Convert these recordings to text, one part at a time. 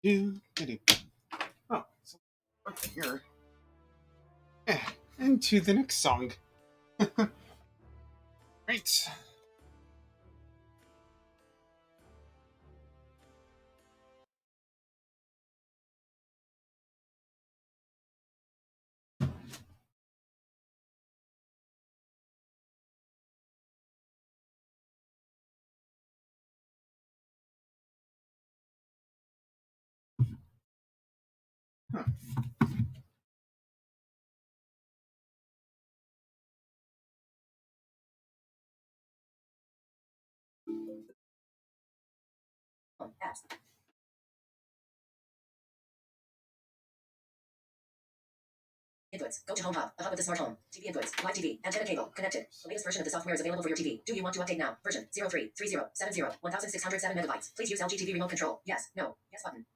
Do, do, do. Oh, so over here. And to the next song. Right. Huh. Apps. Inputs. Go to Home Hub. A hub of the smart home. TV inputs. Live TV. Antenna cable. Connected. The latest version of the software is available for your TV. Do you want to update now? Version 033070 1607 megabytes. Please use LG TV remote control. Yes. No. Yes button.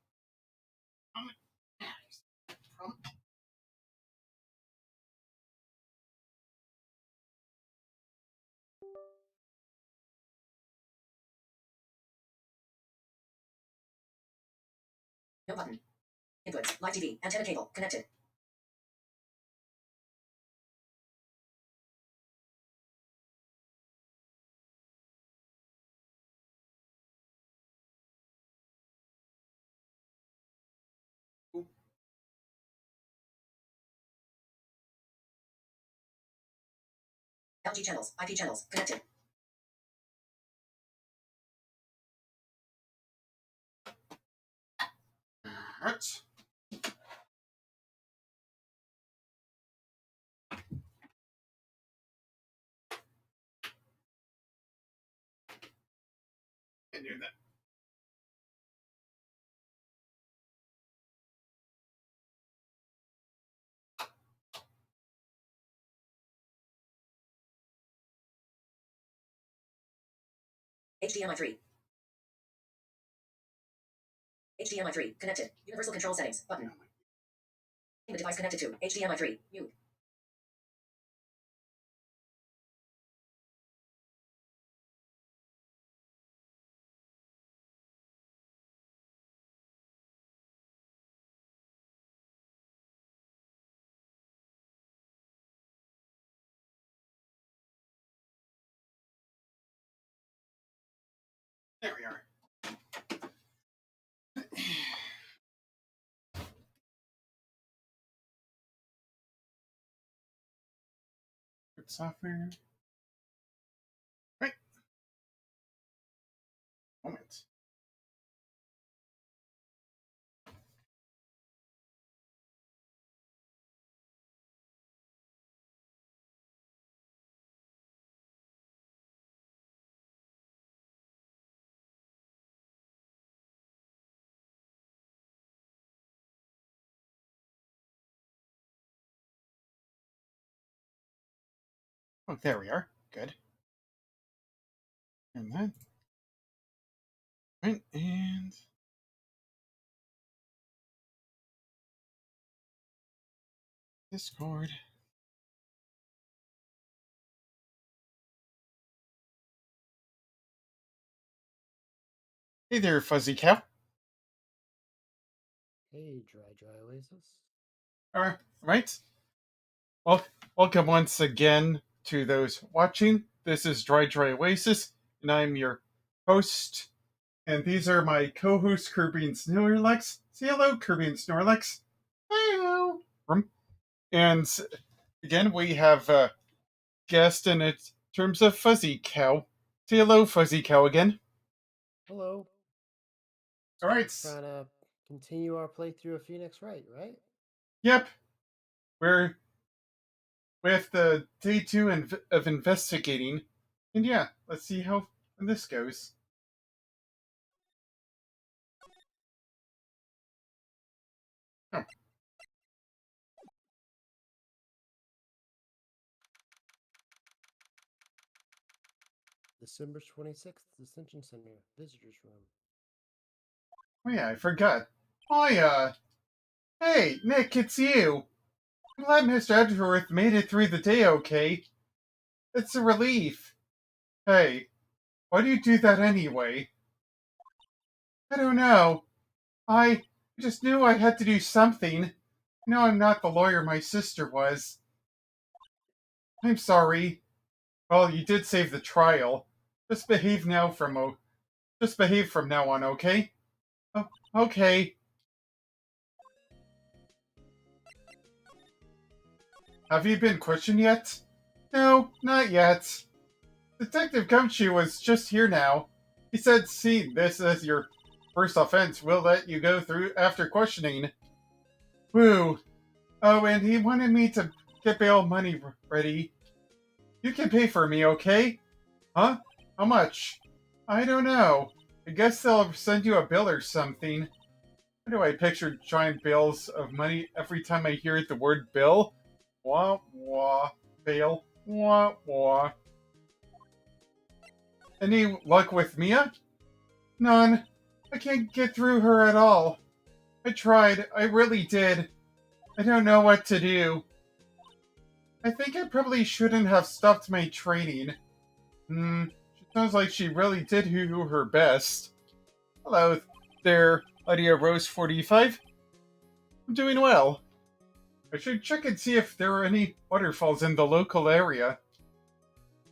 No button. Inputs. Live TV. Antenna cable. Connected. LG channels. IP channels. Connected. Right. And do that. HDMI 3. HDMI 3. Connected. Universal control settings. Button. The device connected to HDMI 3. Mute. There we are. Good software. Right. Moment. Oh, there we are. Good. And that. Right. And Discord. Hey there, FuzzyCow. Hey, Dry Oasis. Right. Well, welcome once again to those watching. This is Dry Oasis, and I'm your host. And these are my co-hosts, Kirby and Snorlax. Say hello, Kirby and Snorlax. Hello. And again, we have a guest in terms of FuzzyCow. Say hello, FuzzyCow again. Hello. All right. Trying to continue our playthrough of Phoenix Wright, right? Yep. We're with the day 2 of investigating. And yeah, let's see how this goes. Oh. December 26th, Ascension Center, Visitors Room. Oh yeah, I forgot. Oh, hey, Nick, it's you. I'm glad Mr. Edgeworth made it through the day okay. It's a relief. Hey, why do you do that anyway? I don't know. I I just knew I had to do something. No, I'm not the lawyer my sister was. I'm sorry. Well, you did save the trial. Just behave now just behave from now on, okay? Oh, okay. Have you been questioned yet? No, not yet. Detective Gumshoe was just here now. He said seeing this as your first offense will let you go through after questioning. Woo. Oh, and he wanted me to get bail money ready. You can pay for me, okay? Huh? How much? I don't know. I guess they'll send you a bill or something. Why do I picture giant bills of money every time I hear the word bill? Wah, wah. Bail. Wah, wah. Any luck with Mia? None. I can't get through her at all. I tried. I really did. I don't know what to do. I think I probably shouldn't have stopped my training. She sounds like she really did do her best. Hello there, Lydia Rose 45. I'm doing well. I should check and see if there are any waterfalls in the local area.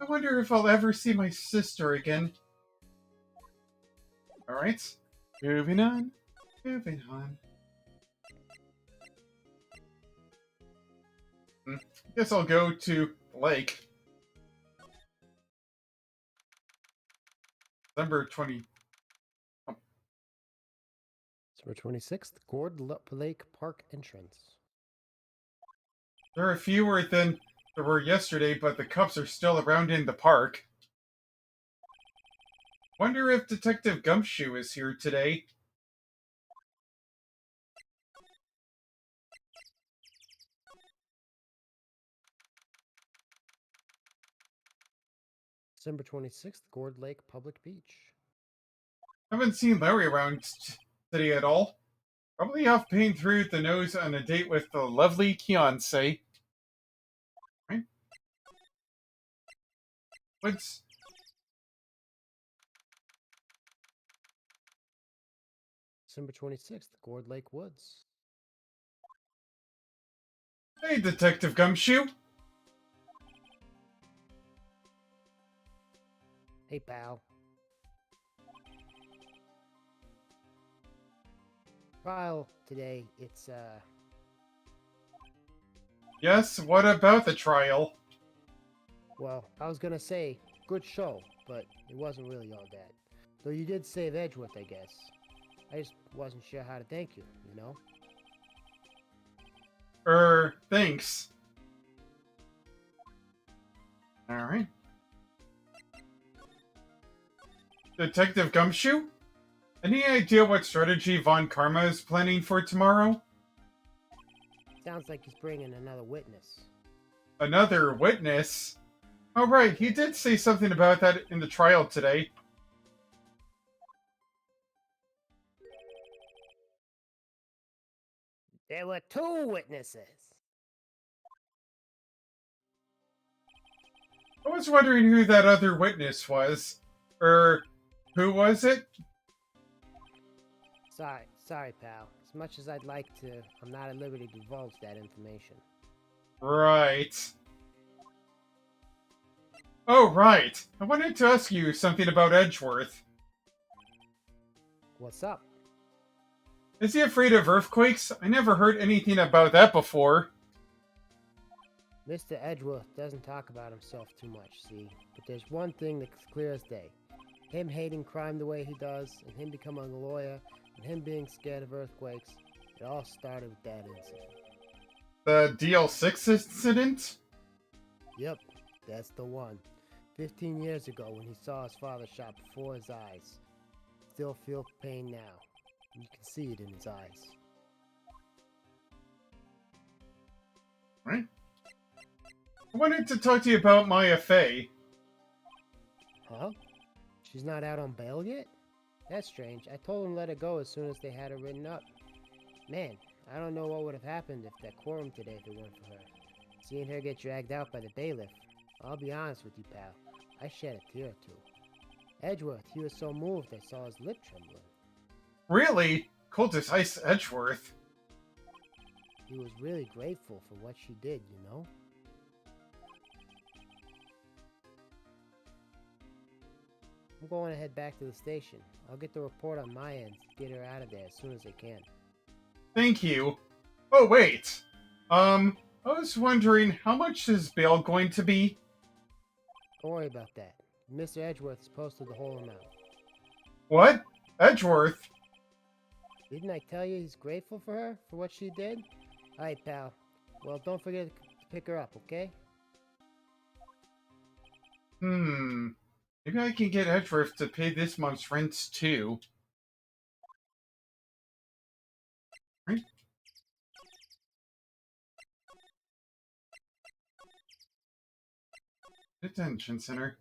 I wonder if I'll ever see my sister again. Alright. Moving on. Moving on. Guess I'll go to the lake. December 20. December 26th, Lake Park entrance. There are fewer than there were yesterday, but the cups are still around in the park. Wonder if Detective Gumshoe is here today. December 26th, Gourd Lake Public Beach. Haven't seen Larry around today at all. Probably off paying through the nose on a date with the lovely Keonce. Right? What's... December 26th, Gourd Lake Woods. Hey, Detective Gumshoe. Hey, pal. Trial today, it's, Yes, what about the trial? well, I was gonna say, good show, but it wasn't really all that. Though you did save Edgeworth, I guess. I just wasn't sure how to thank you, you know? Thanks. Alright. Detective Gumshoe? Any idea what strategy Von Karma is planning for tomorrow? Sounds like he's bringing another witness. Another witness? Oh, right, he did say something about that in the trial today. There were 2 witnesses. I was wondering who that other witness was. Who was it? Sorry, pal. As much as I'd like to, I'm not at liberty to divulge that information. Right. Oh, right. I wanted to ask you something about Edgeworth. What's up? Is he afraid of earthquakes? I never heard anything about that before. Mr. Edgeworth doesn't talk about himself too much, see? But there's one thing that's clear as day. Him hating crime the way he does, and him becoming a lawyer, and him being scared of earthquakes, it all started with that incident. The DL6 incident? Yep, that's the one. 15 years ago when he saw his father shot before his eyes. Still feel pain now. You can see it in his eyes. Right. I wanted to talk to you about Maya Fey. Huh? She's not out on bail yet? That's strange. I told them to let her go as soon as they had her written up. Man, I don't know what would have happened if that quorum today if it weren't for her. Seeing her get dragged out by the bailiff. I'll be honest with you, pal. I shed a tear or two. Edgeworth, he was so moved I saw his lip trembling. Really? cold as ice Edgeworth. He was really grateful for what she did, you know? I'm going to head back to the station. I'll get the report on my end to get her out of there as soon as I can. Thank you. Oh, wait. I was wondering, how much is bail going to be? Don't worry about that. Mr. Edgeworth has posted the whole amount. What? Edgeworth? Didn't I tell you he's grateful for her, for what she did? Alright, pal. Well, don't forget to pick her up, okay? Maybe I can get Edgeworth to pay this month's rent, too. Right? Detention center.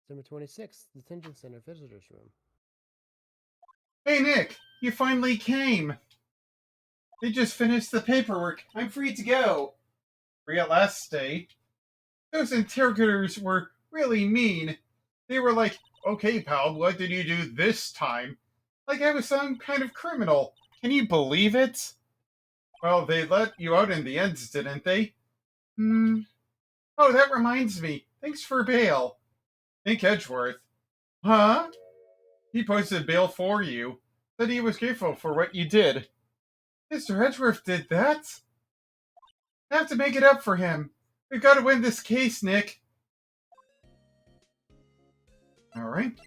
December 26th, Detention Center Visitors Room. Hey, Nick! You finally came! They just finished the paperwork. I'm free to go. Free at last day. Those interrogators were really mean. They were like, okay, pal, what did you do this time? Like I was some kind of criminal. Can you believe it? Well, they let you out in the end, didn't they? Oh, that reminds me. Thanks for bail. Nick Edgeworth. Huh? He posted bail for you. Said he was grateful for what you did. Mr. Edgeworth did that? I have to make it up for him. We've got to win this case, Nick. Alright.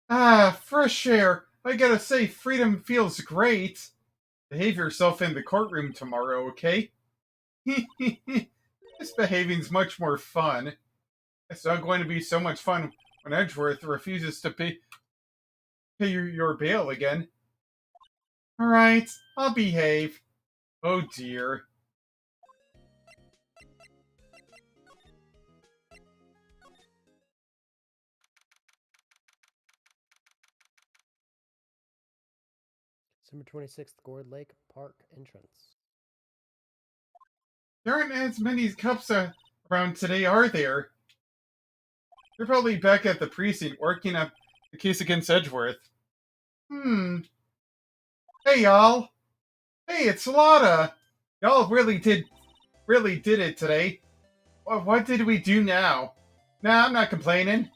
Ah, fresh air. I gotta say, freedom feels great. Behave yourself in the courtroom tomorrow, okay? Misbehaving's much more fun. It's not going to be so much fun when Edgeworth refuses to pay your bail again. Alright, I'll behave. Oh dear. December 26th, Gourd Lake Park entrance. There aren't as many cops around today, are there? They're probably back at the precinct working up the case against Edgeworth. Hey, y'all. Hey, it's Lotta. Y'all really did it today. What did we do now? Nah, I'm not complaining.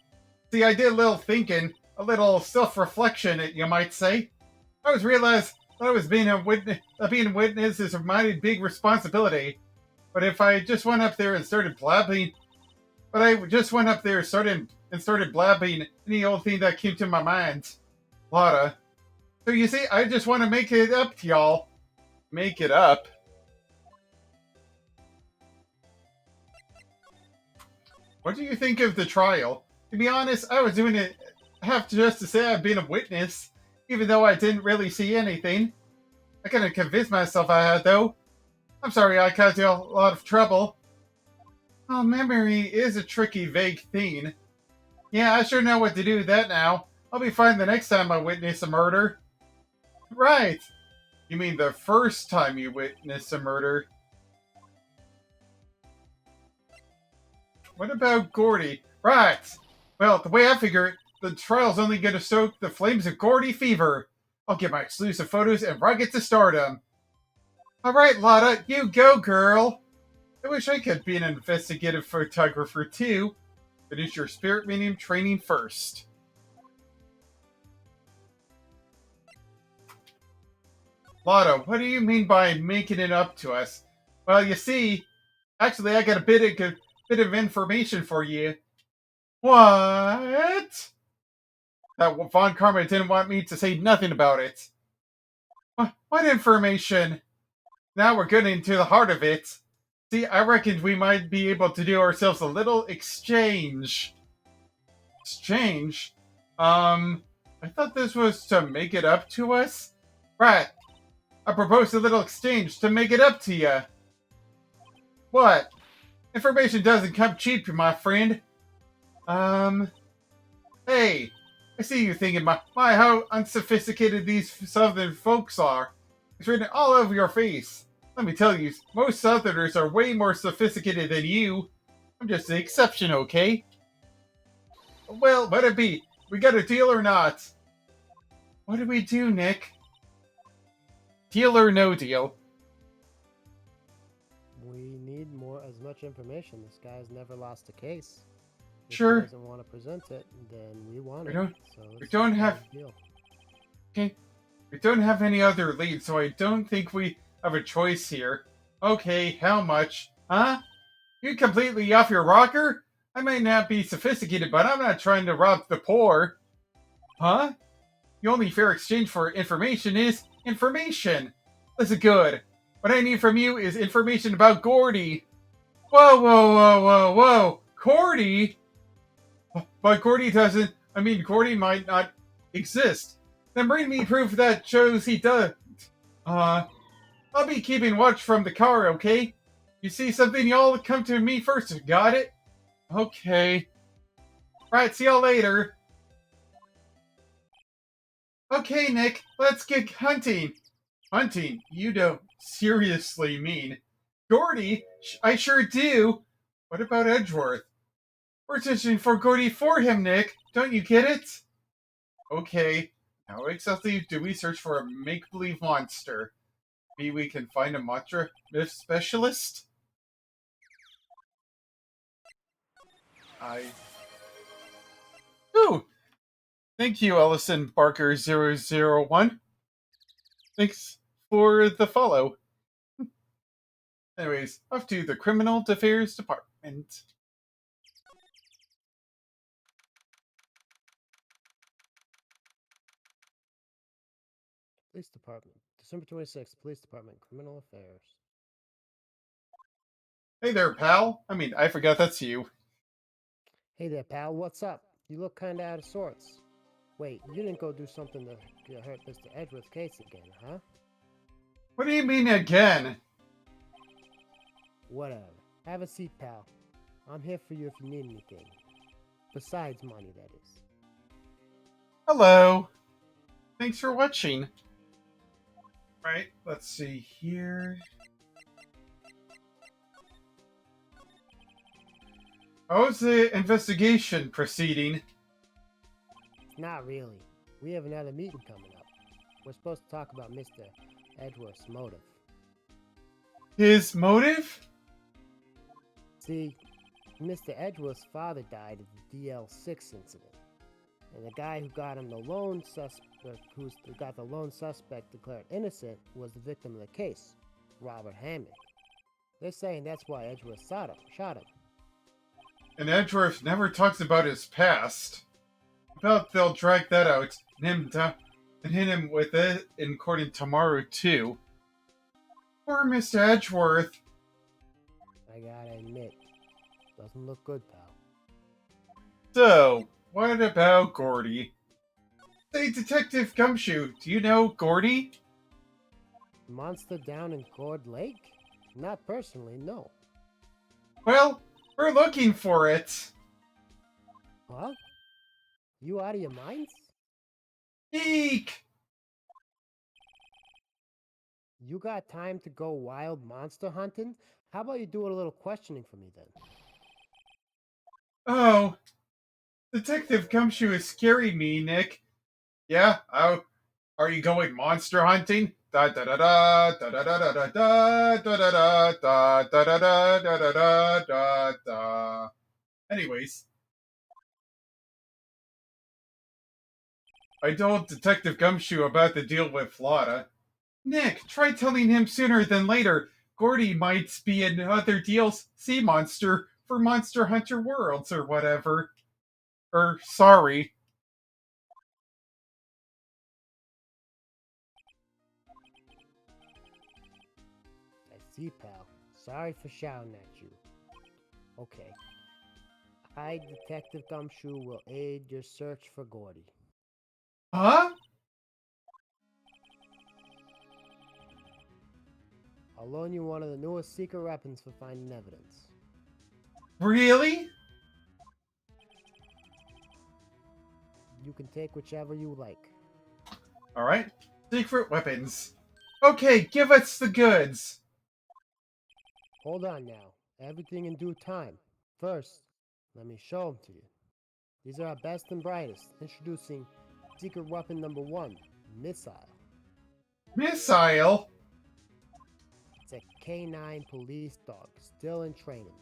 See, I did a little thinking, a little self-reflection, you might say. I was realized that I was being a witness is a mighty big responsibility. But if I just went up there and started blabbing, started blabbing any old thing that came to my mind, Lotta. So you see, I just want to make it up to y'all. Make it up. What do you think of the trial? To be honest, I was doing it. I have to just to say I've been a witness, even though I didn't really see anything. I kind of convinced myself I had, though. I'm sorry I caused you a lot of trouble. Oh, memory is a tricky, vague thing. Yeah, I sure know what to do with that now. I'll be fine the next time I witness a murder. Right. You mean the first time you witness a murder? What about Gordy? Right. Well, the way I figure it, the trial's only going to stoke the flames of Gordy fever. I'll get my exclusive photos and rocket to stardom. Alright, Lotta, you go, girl. I wish I could be an investigative photographer, too. Finish your spirit medium training first. Lotta, what do you mean by making it up to us? Well, you see, actually, I got a bit of information for you. What? That Von Karma didn't want me to say nothing about it. What information? Now we're getting to the heart of it. See, I reckoned we might be able to do ourselves a little exchange. Exchange? I thought this was to make it up to us? Right. I proposed a little exchange to make it up to you. What? Information doesn't come cheap, my friend. Hey, I see you thinking, my how unsophisticated these southern folks are. It's written all over your face. Let me tell you, most Southerners are way more sophisticated than you. I'm just the exception, okay? Well, let it be. We got a deal or not? What do we do, Nick? Deal or no deal? We need as much information. This guy's never lost a case. If Sure. he doesn't want to present it, then we want We it. don't- So we let's don't just have- do a deal. Okay. We don't have any other leads, so I don't think we have a choice here. Okay, how much? Huh? You completely off your rocker? I may not be sophisticated, but I'm not trying to rob the poor. Huh? The only fair exchange for information is information. Listen good. What I need from you is information about Gordy. Whoa, whoa, whoa, whoa, whoa. Gordy? But Gordy doesn't. I mean, Gordy might not exist. Then bring me proof that shows he does. I'll be keeping watch from the car, okay? You see something, y'all come to me first. Got it? Okay. Right, see y'all later. Okay, Nick, let's get hunting. Hunting? You don't seriously mean. Gordy? I sure do. What about Edgeworth? We're searching for Gordy for him, Nick. Don't you get it? Okay. How exactly do we search for a make-believe monster? Maybe we can find a monster myth specialist? Ooh! Thank you, Ellison Barker001. Thanks for the follow. Anyways, off to the Criminal Affairs Department. Police Department. December 26th, Police Department, Criminal Affairs. Hey there, pal. I mean, I forgot that's you. Hey there, pal. What's up? You look kind of out of sorts. Wait, you didn't go do something to hurt Mr. Edgeworth's case again, huh? What do you mean again? Whatever. Have a seat, pal. I'm here for you if you need anything. Besides money, that is. Hello. Thanks for watching. Right, let's see here. How's the investigation proceeding? Not really. We have another meeting coming up. We're supposed to talk about Mr. Edgeworth's motive. His motive? See, Mr. Edgeworth's father died at the DL6 incident. And the guy who got him the lone suspect declared innocent was the victim of the case, Robert Hammond. They're saying that's why Edgeworth shot him. And Edgeworth never talks about his past. I bet they'll drag that out and hit him with it in court tomorrow too. Poor Mr. Edgeworth. I gotta admit, doesn't look good, pal. So, what about Gordy? Say, Detective Gumshoe, do you know Gordy? Monster down in Cord Lake? Not personally, no. Well, we're looking for it. What? You out of your minds? Eek! You got time to go wild monster hunting? How about you do a little questioning for me then? Oh, Detective Gumshoe is scaring me, Nick. Yeah, are you going monster hunting? Da da da da da da da da da da da da da da da da da da da da. Anyways, I told Detective Gumshoe about the deal with Flora. Nick, try telling him sooner than later. Gordy might be another DLC monster for Monster Hunter Worlds or whatever. Sorry. I see, pal. Sorry for shouting at you. Okay. I, Detective Gumshoe, will aid your search for Gordy. Huh? I'll loan you one of the newest secret weapons for finding evidence. Really? You can take whichever you like. Alright. Secret weapons. Okay, give us the goods. Hold on now. Everything in due time. First, let me show them to you. These are our best and brightest. Introducing secret weapon number 1, Missile. Missile? It's a canine police dog, still in training.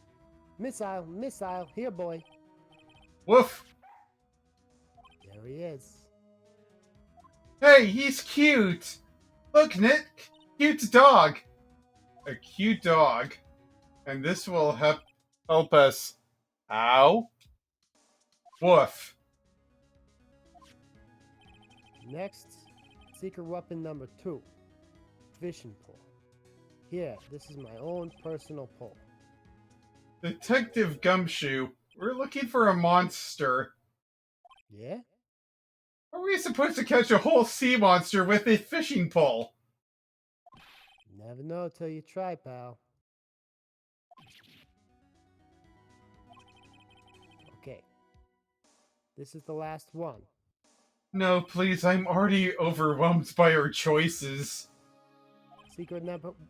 Missile, Missile, here boy. Woof. There he is. Hey, he's cute. Look, Nick. Cute dog. A cute dog. And this will help us. Ow. Woof. Next, secret weapon number 2, fishing pole. Here, this is my own personal pole. Detective Gumshoe, we're looking for a monster. Yeah? Are we supposed to catch a whole sea monster with a fishing pole? Never know till you try, pal. Okay. This is the last one. No, please, I'm already overwhelmed by our choices. Secret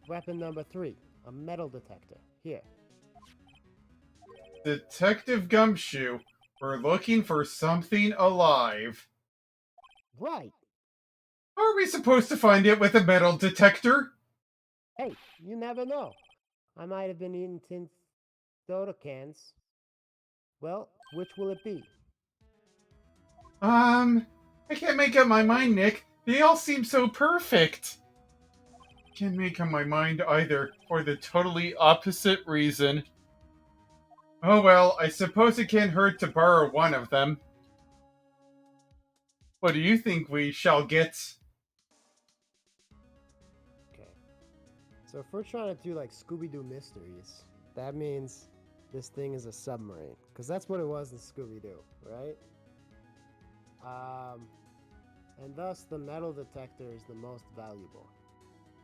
weapon number 3, a metal detector. Here. Detective Gumshoe, we're looking for something alive. Right. Are we supposed to find it with a metal detector? Hey, you never know. I might have been eating tin soda cans. Well, which will it be? I can't make up my mind, Nick. They all seem so perfect. Can't make up my mind either, for the totally opposite reason. Oh well, I suppose it can't hurt to borrow one of them. What do you think we shall get? Okay. So if we're trying to do like Scooby-Doo mysteries, that means this thing is a submarine. Because that's what it was in Scooby-Doo, right? And thus the metal detector is the most valuable.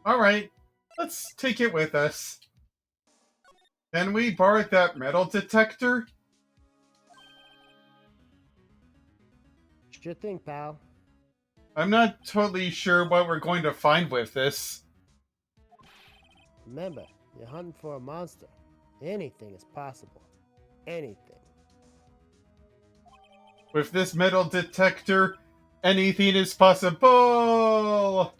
Alright, let's take it with us. Can we borrow that metal detector? Sure thing, pal. I'm not totally sure what we're going to find with this. Remember, you're hunting for a monster. Anything is possible. Anything. With this metal detector, anything is possible!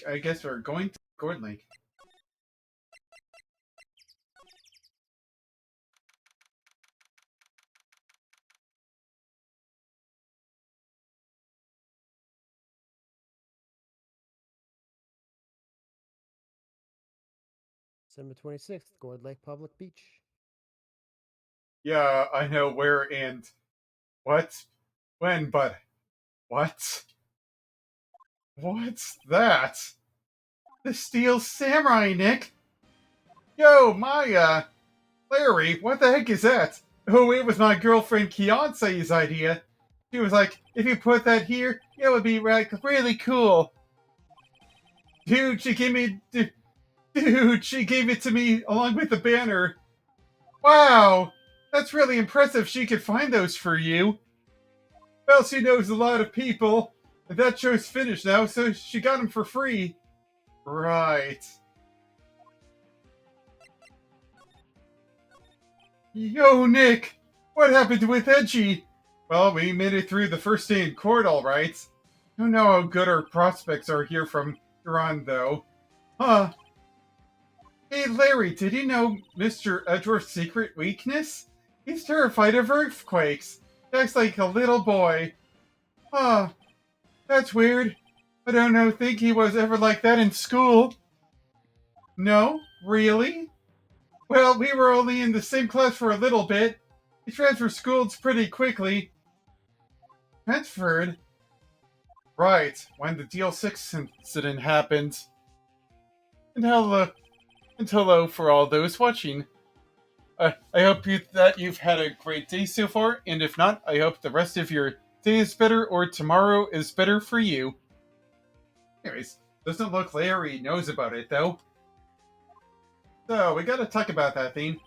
I guess we're going to Gordon Lake. December 26th, Gourd Lake Public Beach. Yeah, I know where and what, when, but what? What's that? The Steel Samurai, Nick! Yo, Maya! Larry, what the heck is that? Oh, it was my girlfriend Kiance's idea. She was like, if you put that here, it would be really cool. Dude, she gave it to me along with the banner. Wow! That's really impressive she could find those for you. Well, she knows a lot of people. And that show's finished now, so she got them for free. Right. Yo, Nick! What happened with Edgy? Well, we made it through the first day in court, alright. Don't know how good our prospects are here from here on, though. Huh. Hey, Larry, did you know Mr. Edgeworth's secret weakness? He's terrified of earthquakes. He acts like a little boy. Huh. That's weird. I don't think he was ever like that in school. No? Really? Well, we were only in the same class for a little bit. He transferred schools pretty quickly. Transferred? Right, when the DL6 incident happened. And hello for all those watching. I hope that you've had a great day so far, and if not, I hope the rest of your day is better or tomorrow is better for you. Anyways, doesn't look Larry knows about it, though. So, we gotta talk about that thing.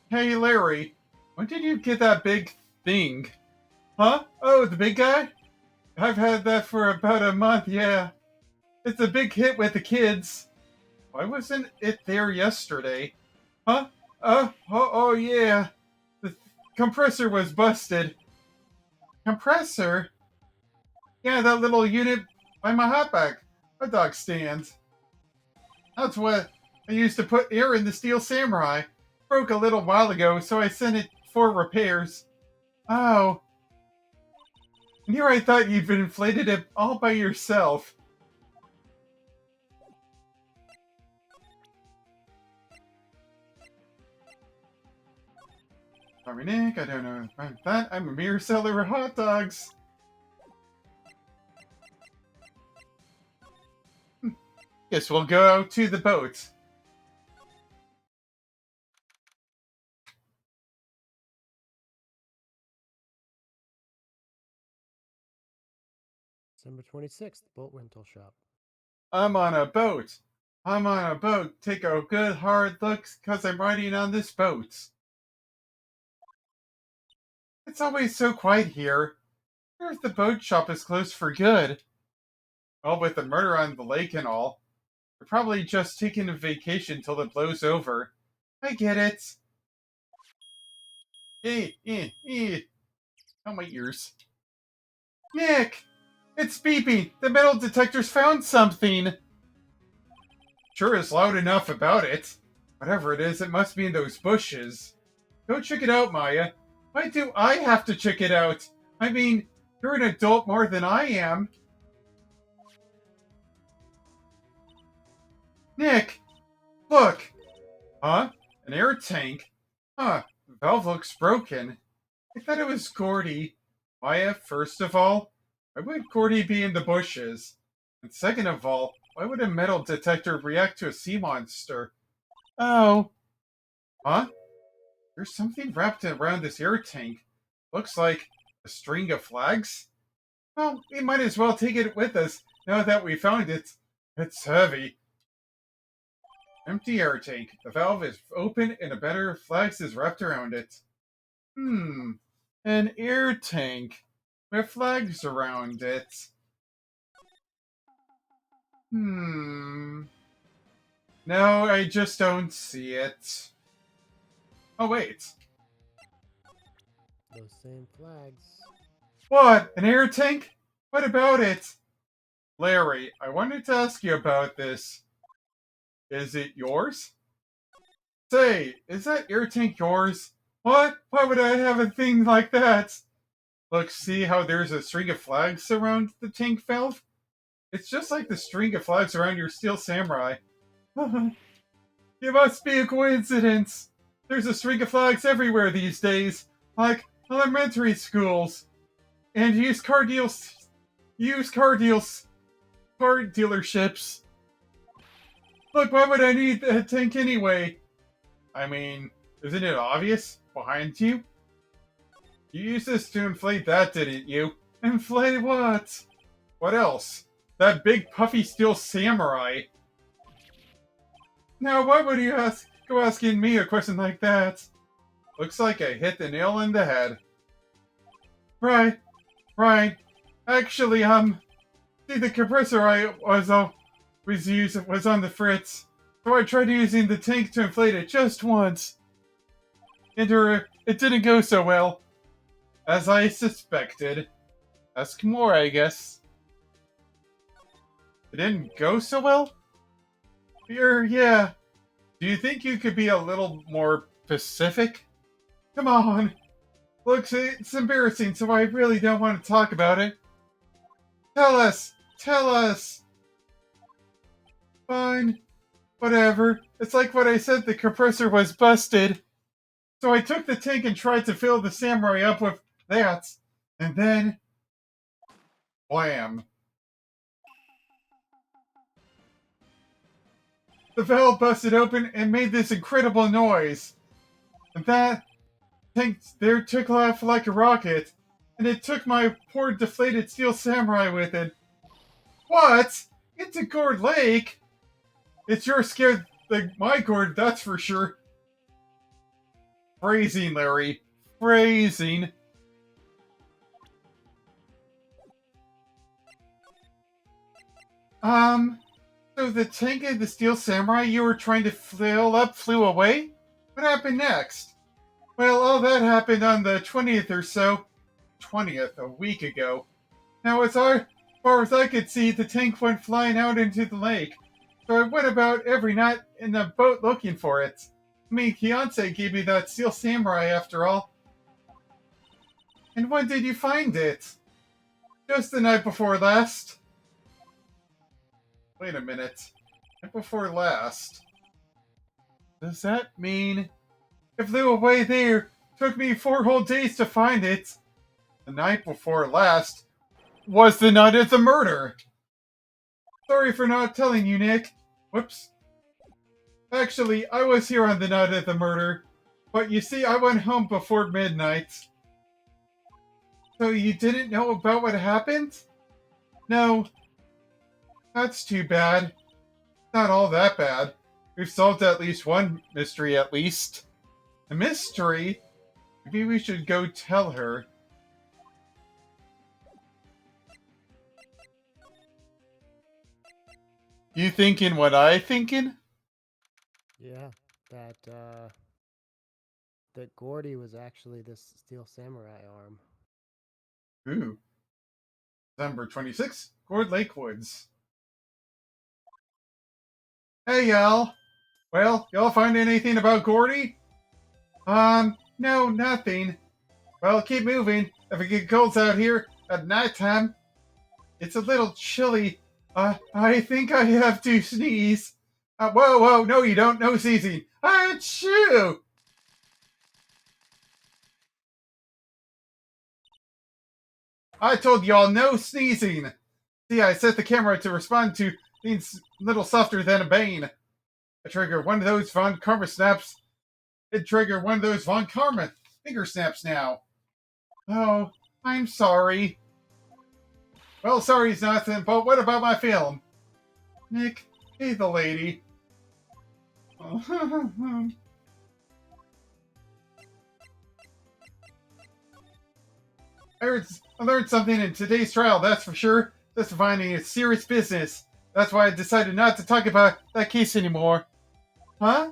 Hey, Larry, when did you get that big thing? Huh? Oh, the big guy? I've had that for about a month, yeah. It's a big hit with the kids. Why wasn't it there yesterday? Huh? Oh, yeah. The compressor was busted. Compressor? Yeah, that little unit by my hot dog stand. That's what I used to put air in the Steel Samurai. Broke a little while ago, so I sent it for repairs. Oh. And here I thought you'd inflated it all by yourself. Sorry, Nick, I don't know about that. I'm a mere seller of hot dogs. Guess we'll go to the boat. December 26th, boat rental shop. I'm on a boat. I'm on a boat. Take a good hard look, because I'm riding on this boat. It's always so quiet here. I wonder if the boat shop is closed for good. Well, with the murder on the lake and all, they're probably just taking a vacation till it blows over. I get it. Oh, my ears. Nick! It's beeping! The metal detector's found something! Sure is loud enough about it. Whatever it is, it must be in those bushes. Go check it out, Maya. Why do I have to check it out? I mean, you're an adult more than I am. Nick! Look! Huh? An air tank? Huh, the valve looks broken. I thought it was Gordy. Maya, first of all, why would Gordy be in the bushes? And second of all, why would a metal detector react to a sea monster? Oh. Huh? There's something wrapped around this air tank. Looks like a string of flags? Well, we might as well take it with us now that we found it. It's heavy. Empty air tank. The valve is open and a banner of flags is wrapped around it. An air tank with flags around it. No, I just don't see it. Oh, wait. Those same flags. What? An air tank? What about it? Larry, I wanted to ask you about this. Is it yours? Say, is that air tank yours? What? Why would I have a thing like that? Look, see how there's a string of flags around the tank valve? It's just like the string of flags around your Steel Samurai. It must be a coincidence. There's a string of flags everywhere these days, like elementary schools and car dealerships. Look, why would I need a tank anyway? I mean, isn't it obvious? Behind you? You used this to inflate that, didn't you? Inflate what? What else? That big puffy Steel Samurai. Now, why would you go asking me a question like that? Looks like I hit the nail in the head. Right. Actually, see, the compressor I was on the fritz, so I tried using the tank to inflate it just once. And it didn't go so well. As I suspected. Ask more, I guess. It didn't go so well? Yeah. Do you think you could be a little more specific? Come on. Look, it's embarrassing, so I really don't want to talk about it. Tell us! Fine. Whatever. It's like what I said, the compressor was busted. So I took the tank and tried to fill the Samurai up with that. And then... wham. The valve busted open and made this incredible noise. And that tank there took off like a rocket. And it took my poor deflated Steel Samurai with it. What? Into Gourd Lake? It's your scared like my gourd, that's for sure. Phrasing, Larry. Phrasing. So the tank of the Steel Samurai you were trying to fill up flew away? What happened next? Well, all that happened on the 20th or so. 20th, a week ago. Now, as far as I could see, the tank went flying out into the lake. So I went about every night in the boat looking for it. I mean, Fiance gave me that Steel Samurai after all. And when did you find it? Just the night before last. Wait a minute. Night before last? Does that mean it flew away there? Took me 4 whole days to find it. The night before last was the night of the murder. Sorry for not telling you, Nick. Whoops. Actually, I was here on the night of the murder. But you see, I went home before midnight. So you didn't know about what happened? No. That's too bad. Not all that bad. We've solved at least one mystery at least. A mystery? Maybe we should go tell her. You thinking what I thinking? Yeah, that Gordy was actually this Steel Samurai arm. Ooh. December 26th, Gord Lake Woods. Hey, y'all. Well, y'all find anything about Gordy? No, nothing. Well, keep moving. If it gets cold out here at nighttime, it's a little chilly. I think I have to sneeze. Whoa, no you don't. No sneezing. Achoo! I told y'all no sneezing. See, I set the camera to respond to things little softer than a bane. I trigger one of those Von Karma snaps. It triggered one of those Von Karma finger snaps now. Oh, I'm sorry. Well, sorry's nothing, but what about my film? Nick, hey the lady. I learned something in today's trial, that's for sure. This finding is serious business. That's why I decided not to talk about that case anymore. Huh?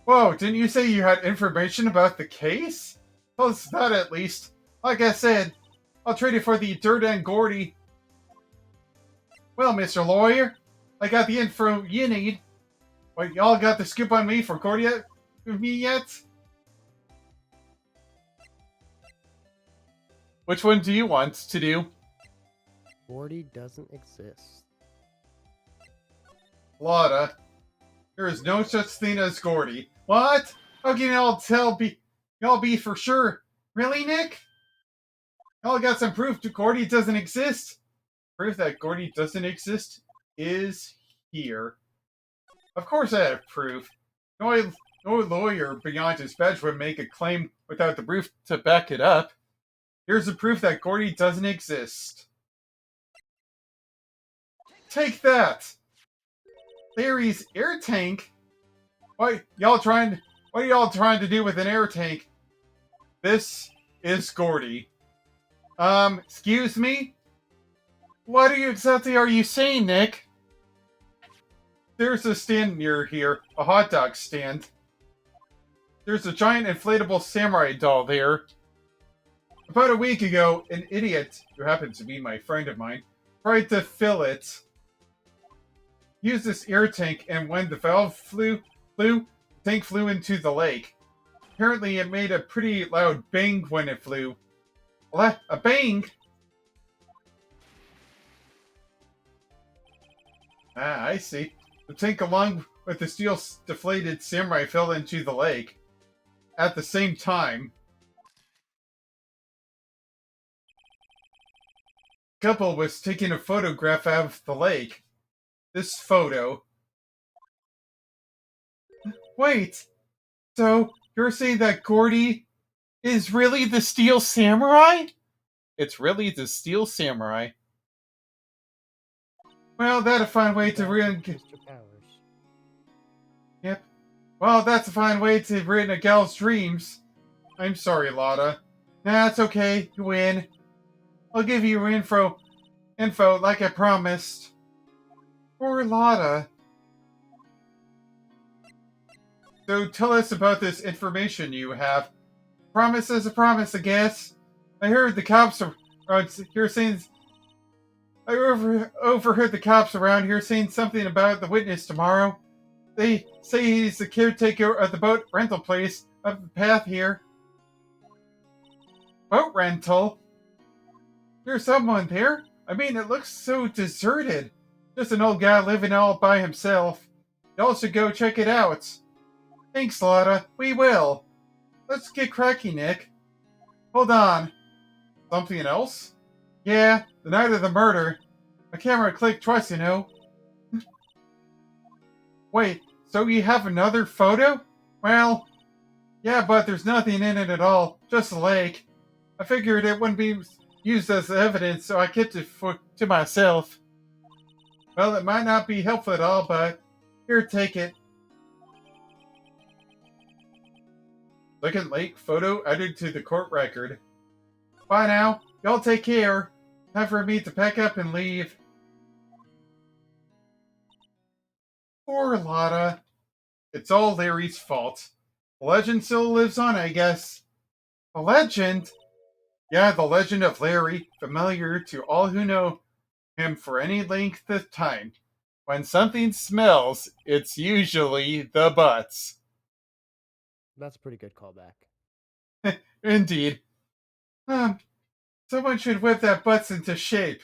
Whoa, didn't you say you had information about the case? Tell us that at least. Like I said, I'll trade it for the dirt and Gordy. Well, Mr. Lawyer, I got the info you need. What, y'all got the scoop on me for Gordy yet? Which one do you want to do? Gordy doesn't exist. Lotta, there is no such thing as Gordy. What? How can y'all be for sure? Really, Nick? Y'all got some proof that Gordy doesn't exist? Proof that Gordy doesn't exist is here. Of course I have proof. No lawyer beyond his badge would make a claim without the proof to back it up. Here's the proof that Gordy doesn't exist. Take that! Larry's air tank? What are y'all trying to do with an air tank? This is Gordy. Excuse me? What exactly are you saying, Nick? There's a stand near here, a hot dog stand. There's a giant inflatable samurai doll there. About a week ago, an idiot, who happens to be my friend of mine, tried to fill it. Used this air tank, and when the valve the tank flew into the lake. Apparently, it made a pretty loud bang when it flew. A bang? Ah, I see. The tank, along with the steel deflated samurai, fell into the lake. At the same time. The couple was taking a photograph of the lake. This photo. Wait! So, you're saying that Gordy is really the Steel Samurai? It's really the Steel Samurai. Well, that's a fine way to ruin... Mr. Powers. Yep. Well, that's a fine way to ruin a gal's dreams. I'm sorry, Lotta. Nah, it's okay. You win. I'll give you info like I promised. Poor Lotta. So tell us about this information you have. Promise is a promise, I guess. I heard the cops around here saying. I overheard the cops around here saying something about the witness tomorrow. They say he's the caretaker of the boat rental place up the path here. Boat rental? There's someone there? I mean, it looks so deserted. Just an old guy living all by himself. Y'all should go check it out. Thanks, Lotta. We will. Let's get cracking, Nick. Hold on. Something else? Yeah, the night of the murder. My camera clicked twice, you know. Wait, so you have another photo? Well, yeah, but there's nothing in it at all. Just a lake. I figured it wouldn't be used as evidence, so I kept it to myself. Well, it might not be helpful at all, but here, take it. Second lake photo added to the court record. Bye now. Y'all take care. Time for me to pack up and leave. Poor Lotta. It's all Larry's fault. The legend still lives on, I guess. A legend? Yeah, the legend of Larry, familiar to all who know him for any length of time. When something smells, it's usually the butts. That's a pretty good callback. Indeed. Someone should whip that butts into shape.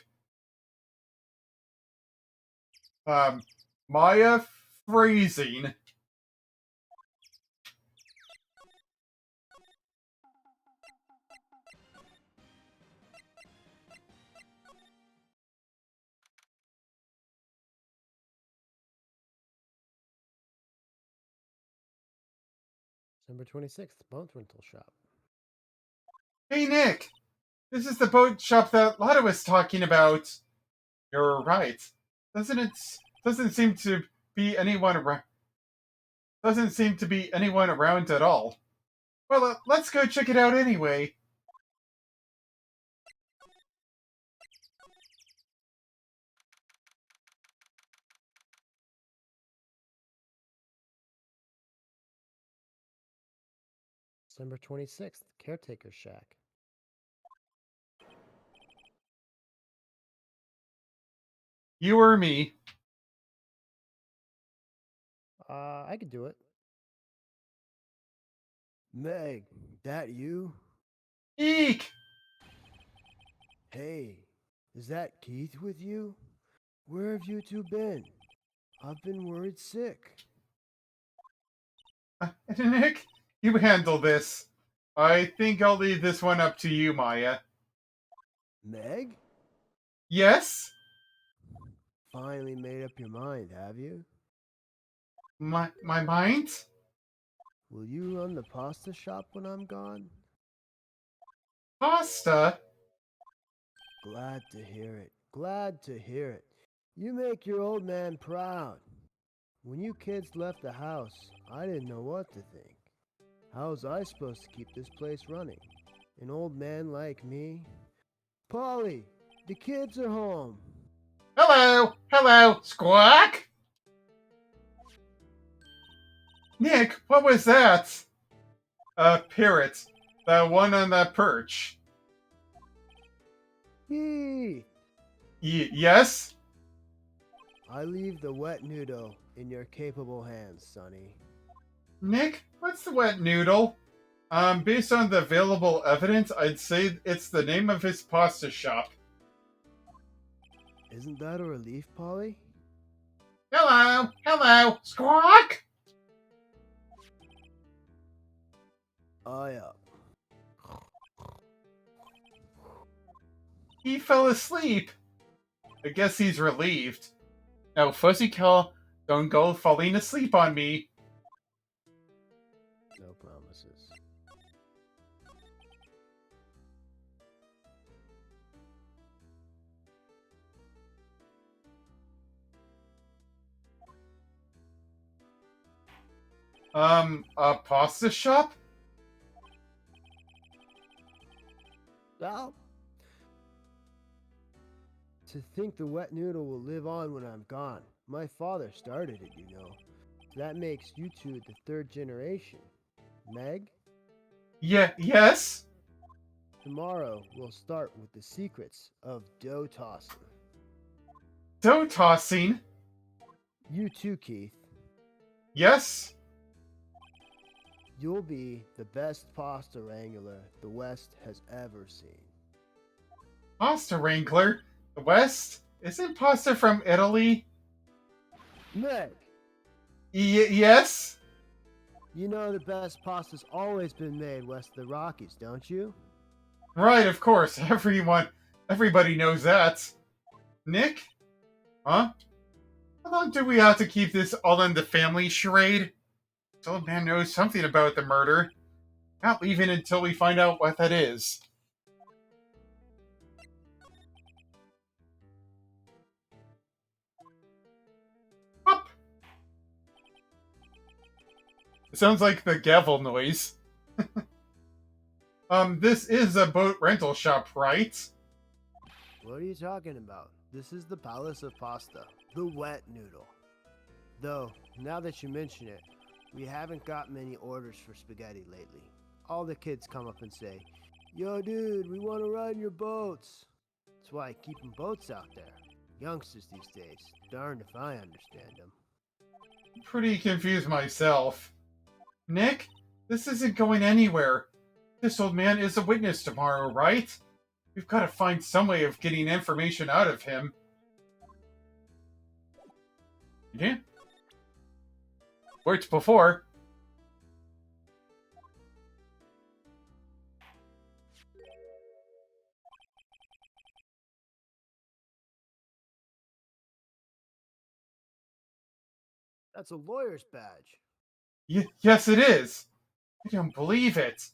Maya freezing. December 26th, boat rental shop. Hey, Nick! This is the boat shop that Lotta was talking about. You're right. Doesn't seem to be anyone around. Doesn't seem to be anyone around at all. Well, let's go check it out anyway. December 26th, caretaker shack. You or me? I could do it. Meg, that you? Eek! Hey, is that Keith with you? Where have you two been? I've been worried sick. Nick, you handle this. I think I'll leave this one up to you, Maya. Meg? Yes? Finally made up your mind, have you? My mind? Will you run the pasta shop when I'm gone? Pasta? Glad to hear it. Glad to hear it. You make your old man proud. When you kids left the house, I didn't know what to think. How was I supposed to keep this place running? An old man like me? Polly, the kids are home. Hello! Hello! Squawk! Nick, what was that? A parrot. The one on that perch. Yee! Yes? I leave the wet noodle in your capable hands, Sonny. Nick, what's the wet noodle? Based on the available evidence, I'd say it's the name of his pasta shop. Isn't that a relief, Polly? Hello! Hello! Squawk! Eye up. He fell asleep. I guess he's relieved. Now, FuzzyCow, don't go falling asleep on me. No promises. A pasta shop? Well, To think the wet noodle will live on when I'm gone. My father started it, you know. That makes you two the third generation. Meg, Yeah, yes? tomorrow we'll start with the secrets of dough tossing. Dough tossing? You too, Keith. Yes? You'll be the best pasta wrangler the West has ever seen. Pasta Wrangler? The West? Isn't pasta from Italy? Meg, Yes? you know the best pasta's always been made west of the Rockies, don't you? Right, of course. Everybody knows that. Nick? Huh? How long do we have to keep this all in the family charade? This old man knows something about the murder. Not leaving until we find out what that is. Up! It sounds like the gavel noise. This is a boat rental shop, right? What are you talking about? This is the Palace of Pasta, the wet noodle. Though, now that you mention it, we haven't got many orders for spaghetti lately. All the kids come up and say, "Yo, dude, we want to ride in your boats." That's why I keep boats out there. Youngsters these days, darned if I understand them. Pretty confused myself. Nick, this isn't going anywhere. This old man is a witness tomorrow, right? We've got to find some way of getting information out of him. Yeah. Worked before. That's a lawyer's badge. Yes, it is. I don't believe it. This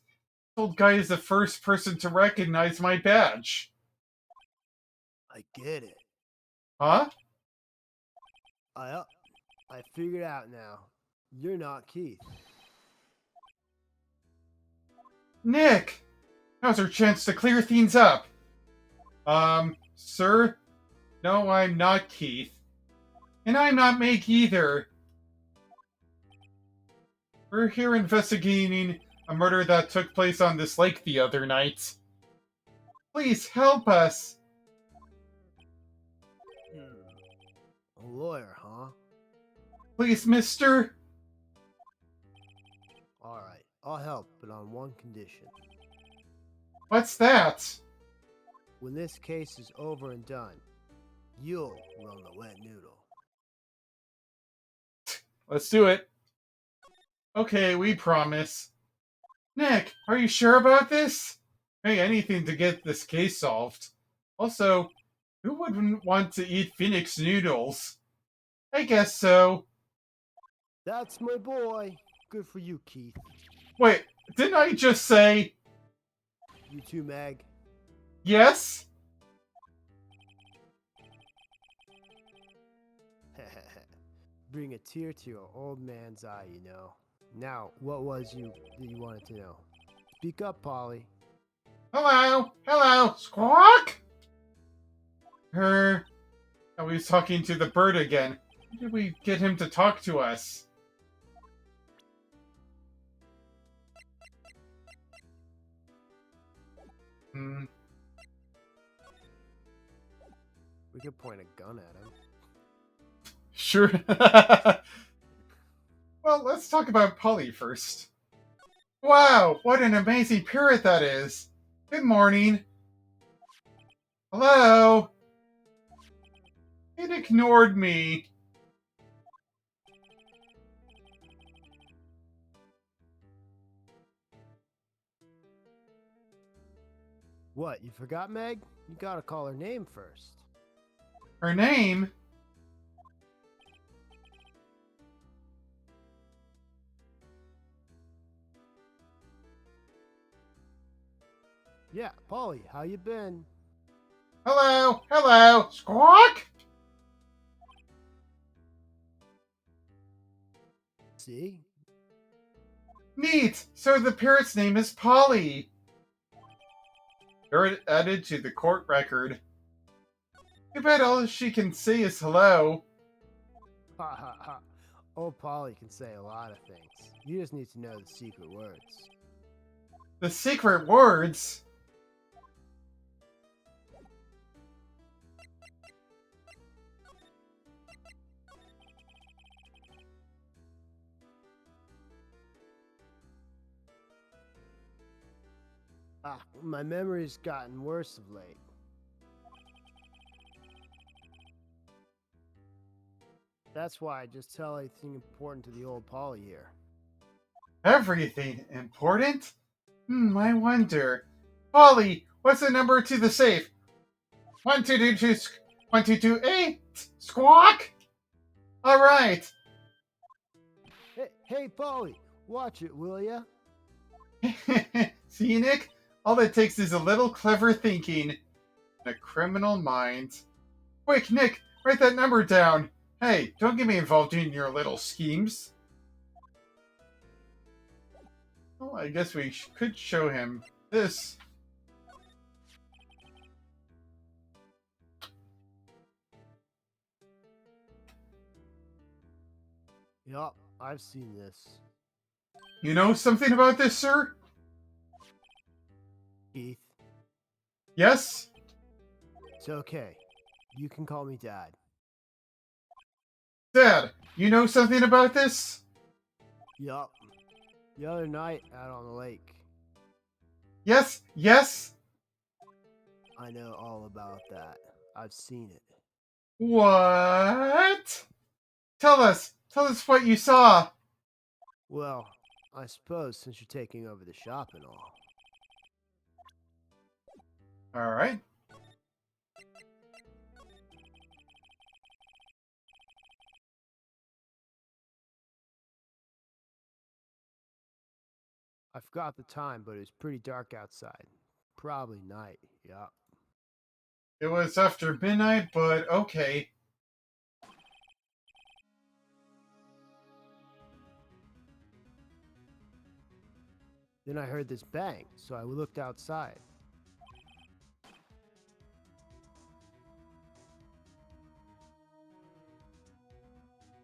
old guy is the first person to recognize my badge. I get it. Huh? I figured out now. You're not Keith. Nick! Now's our chance to clear things up. Sir? No, I'm not Keith. And I'm not Meg either. We're here investigating a murder that took place on this lake the other night. Please help us. A lawyer, huh? Please, mister. Alright, I'll help, but on one condition. What's that? When this case is over and done, you'll run the wet noodle. Let's do it. Okay, we promise. Nick, are you sure about this? Hey, anything to get this case solved. Also, who wouldn't want to eat Phoenix noodles? I guess so. That's my boy. Good for you, Keith. Wait, didn't I just say You too, Meg. yes? Bring a tear to your old man's eye, you know. Now, what was that you wanted to know? Speak up, Polly. Hello? Hello? Squawk? Her. Oh, he's talking to the bird again. How did we get him to talk to us? Hmm. We could point a gun at him. Sure. Well, let's talk about Polly first. Wow, what an amazing parrot that is. Good morning. Hello? It ignored me. What, you forgot, Meg? You gotta call her name first. Her name? Yeah, Polly, how you been? Hello? Hello? Squawk? See? Neat! So the parrot's name is Polly. Parrot added to the court record. I bet all she can say is hello. Ha ha ha. Old Polly can say a lot of things. You just need to know the secret words. The secret words? My memory's gotten worse of late. That's why I just tell anything important to the old Polly here. Everything important? I wonder. Polly, what's the number to the safe? 1222 squawk? Alright. Hey, Polly, watch it, will ya? See, Nick? All it takes is a little clever thinking and a criminal mind. Quick, Nick, write that number down. Hey, don't get me involved in your little schemes. Well, I guess we could show him this. Yup, I've seen this. You know something about this, sir? Keith, Yes? it's okay. You can call me Dad. Dad, you know something about this? Yup. The other night out on the lake. Yes? Yes? I know all about that. I've seen it. What? Tell us what you saw. Well, I suppose since you're taking over the shop and all. Alright. I forgot the time, but it was pretty dark outside. Probably night, yup. It was after midnight, but okay. Then I heard this bang, so I looked outside.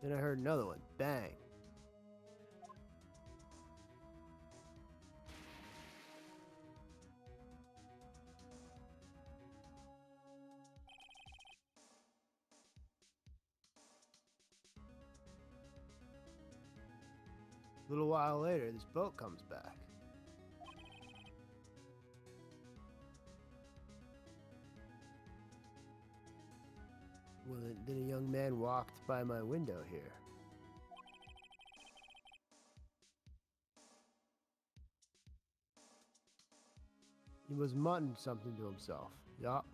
Then I heard another one, bang. A little while later, this boat comes back. Well, then a young man walked by my window here. He was muttering something to himself. Yup.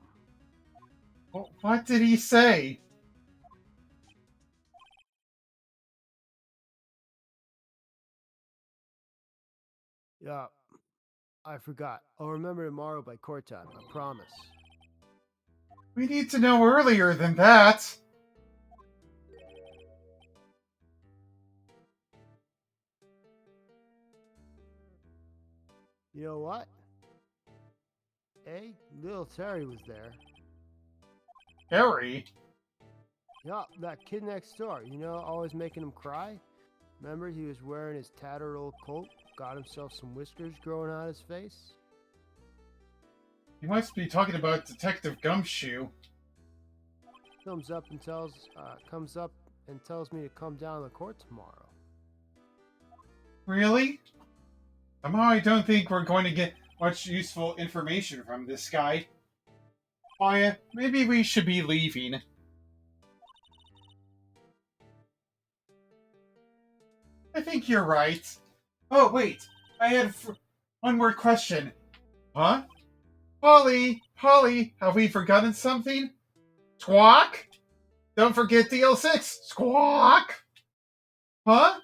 What did he say? Yup. I forgot. I'll remember tomorrow by court time. I promise. We need to know earlier than that. You know what? Little Terry was there. Harry? Yup, that kid next door. You know, always making him cry? Remember he was wearing his tattered old coat? Got himself some whiskers growing out his face? You must be talking about Detective Gumshoe. Comes up and tells me to come down to the court tomorrow. Really? Somehow I don't think we're going to get much useful information from this guy. Maya, maybe we should be leaving. I think you're right. Oh, wait. I had one more question. Huh? Polly, have we forgotten something? Squawk? Don't forget DL6. Squawk? Huh?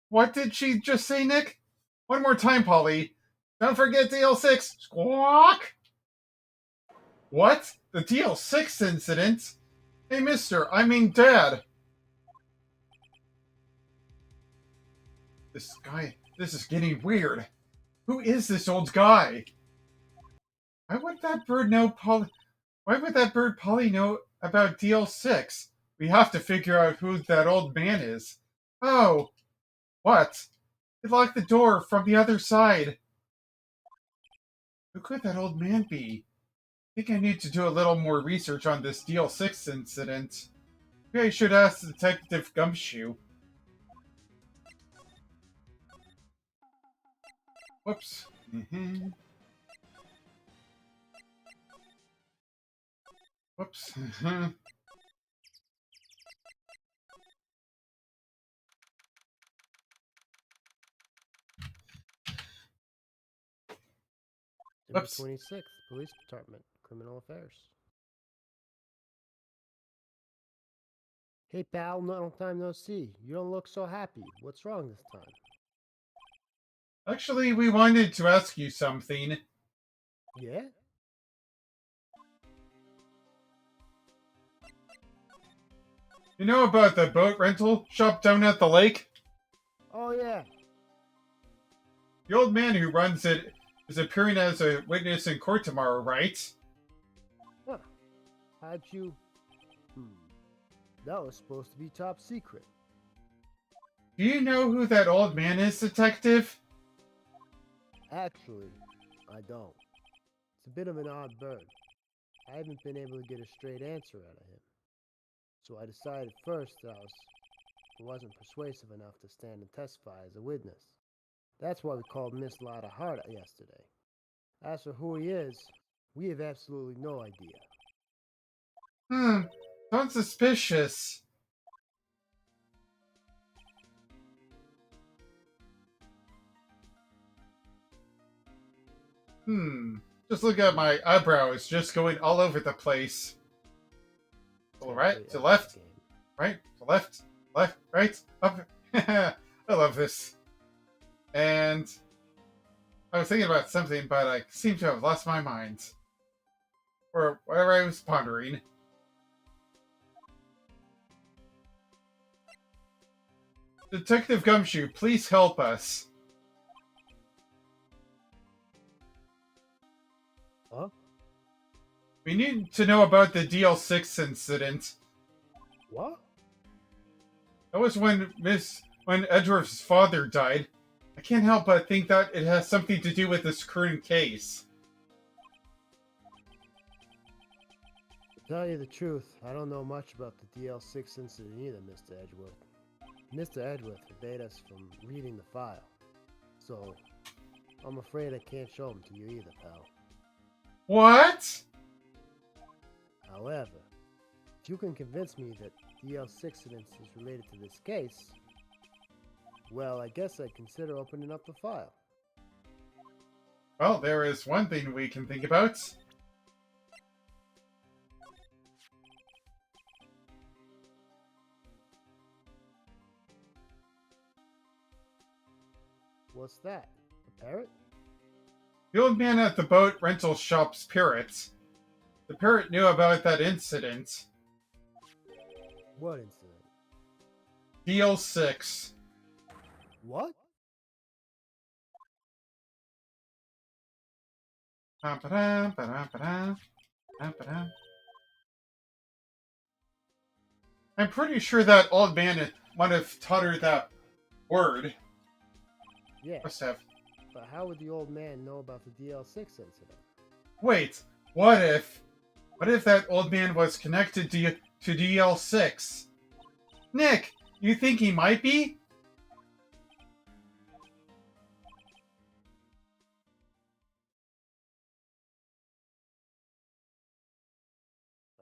What did she just say, Nick? One more time, Polly. Don't forget DL6. Squawk? What? The DL6 incident? Hey, mister, I mean Dad. This is getting weird. Who is this old guy? Why would that bird Polly know about DL6. We have to figure out who that old man is. Oh, what? He locked the door from the other side. Who could that old man be? I think I need to do a little more research on this DL6 incident. Maybe I should ask Detective Gumshoe. Whoops. Whoops. Number Whoops. 26, Police Department, Criminal Affairs. Hey pal, long time no see. You don't look so happy. What's wrong this time? Actually, we wanted to ask you something. Yeah? You know about the boat rental shop down at the lake? Oh yeah. The old man who runs it is appearing as a witness in court tomorrow, right? Huh. How'd you... That was supposed to be top secret. Do you know who that old man is, Detective? Actually, I don't. It's a bit of an odd bird. I haven't been able to get a straight answer out of him. So I decided first that I wasn't persuasive enough to stand and testify as a witness. That's why we called Miss Lotta Hart yesterday. As for who he is, we have absolutely no idea. Sounds suspicious. Just look at my eyebrows, just going all over the place. To right, to left, right, to left, left, right, up. I love this. And I was thinking about something, but I seem to have lost my mind. Or whatever I was pondering. Detective Gumshoe, please help us. Huh? We need to know about the DL6 incident. What? That was when Edgeworth's father died. I can't help but think that it has something to do with this current case. To tell you the truth, I don't know much about the DL6 incident either, Mr. Edgeworth. Mr. Edgeworth forbade us from reading the file. So, I'm afraid I can't show them to you either, pal. What? However, if you can convince me that DL6 incident is related to this case, well, I guess I'd consider opening up the file. Well, there is one thing we can think about. What's that? A parrot? The old man at the boat rental shop's parrot. The parrot knew about that incident. What incident? DL6. What? I'm pretty sure that old man might have taught her that word. Yeah, Must have. but how would the old man know about the DL6 incident? Wait, what if that old man was connected to DL6? Nick, you think he might be?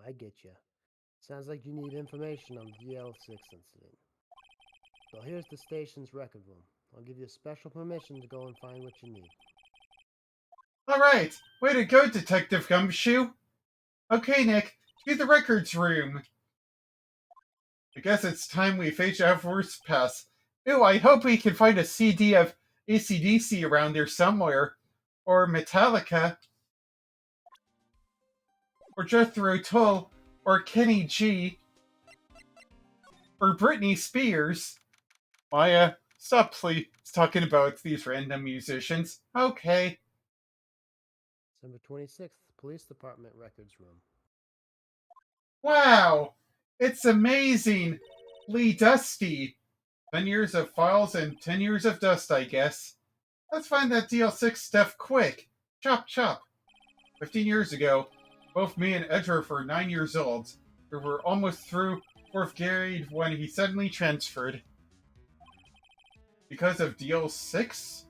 I get you. Sounds like you need information on the DL6 incident. So here's the station's record room. I'll give you special permission to go and find what you need. Alright, way to go, Detective Gumshoe. Okay, Nick, to the records room. I guess it's time we fetch our first pass. Ooh, I hope we can find a CD of AC/DC around there somewhere. Or Metallica. Or Jethro Tull. Or Kenny G. Or Britney Spears. Maya, stop please talking about these random musicians. Okay. December 26th, Police Department Records Room. Wow! It's amazing! Lee Dusty! 10 years of files and 10 years of dust, I guess. Let's find that DL6 stuff quick. Chop chop. 15 years ago, both me and Edgeworth were 9 years old. We were almost through 4th grade when he suddenly transferred. Because of DL6?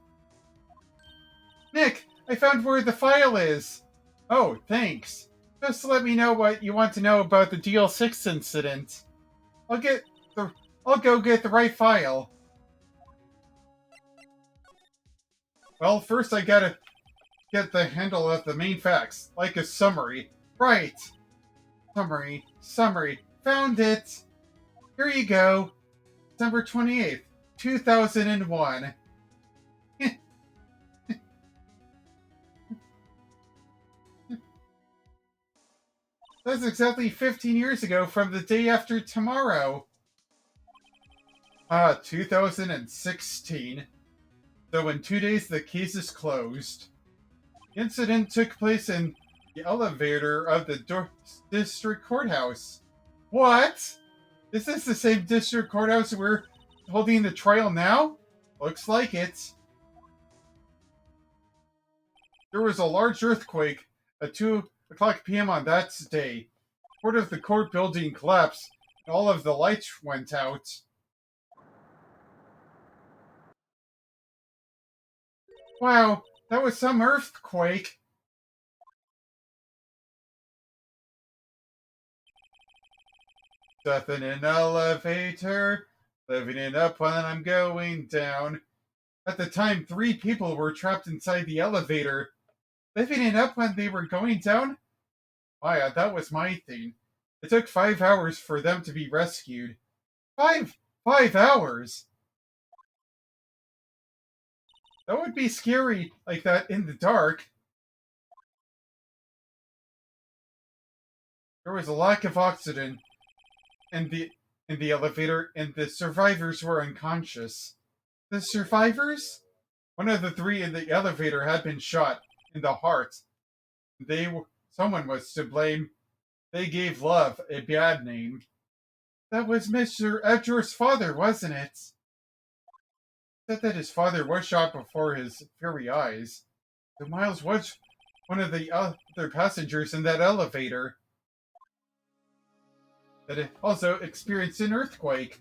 Nick, I found where the file is! Oh, thanks. Just let me know what you want to know about the DL6 incident. I'll go get the right file. Well, first I gotta get the handle of the main facts, like a summary. Right. Summary. Found it. Here you go. December 28th, 2001. That's exactly 15 years ago from the day after tomorrow. 2016. So in 2 days the case is closed. The incident took place in the elevator of the district courthouse. What? Is this the same district courthouse we're holding the trial now? Looks like it. There was a large earthquake at 2:00 p.m. on that day. Part of the court building collapsed, and all of the lights went out. Wow, that was some earthquake. Stuff in an elevator, living it up when I'm going down. At the time, 3 people were trapped inside the elevator. Living it up when they were going down? Why, that was my thing. It took 5 hours for them to be rescued. 5 hours? That would be scary, like that in the dark. There was a lack of oxygen in the elevator, and the survivors were unconscious. The survivors? One of the 3 in the elevator had been shot in the heart. Someone was to blame. They gave Love a bad name. That was Mr. Edgeworth's father, wasn't it? Said that his father was shot before his very eyes. So Miles was one of the other passengers in that elevator. That it also experienced an earthquake.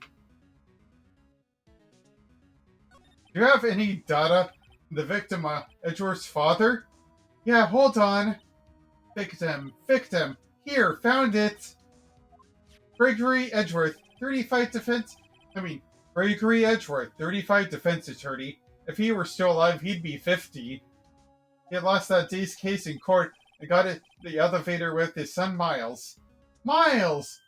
Do you have any data on the victim, Edgeworth's father? Yeah, hold on. Victim. Here, found it. Gregory Edgeworth, 35 defense. Gregory Edgeworth, 35 defense attorney. If he were still alive, he'd be 50. He had lost that day's case in court and got in the elevator with his son Miles. Miles!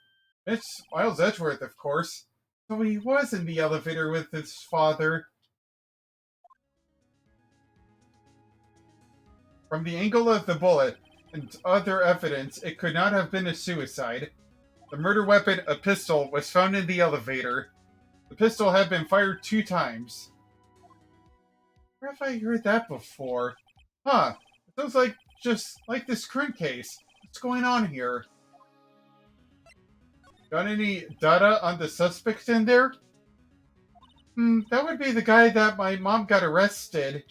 It's Miles Edgeworth, of course. So he was in the elevator with his father. From the angle of the bullet and other evidence, it could not have been a suicide. The murder weapon, a pistol, was found in the elevator. The pistol had been fired 2 times. Where have I heard that before? Huh. It sounds like just like this current case. What's going on here? Got any data on the suspect in there? That would be the guy that my mom got arrested.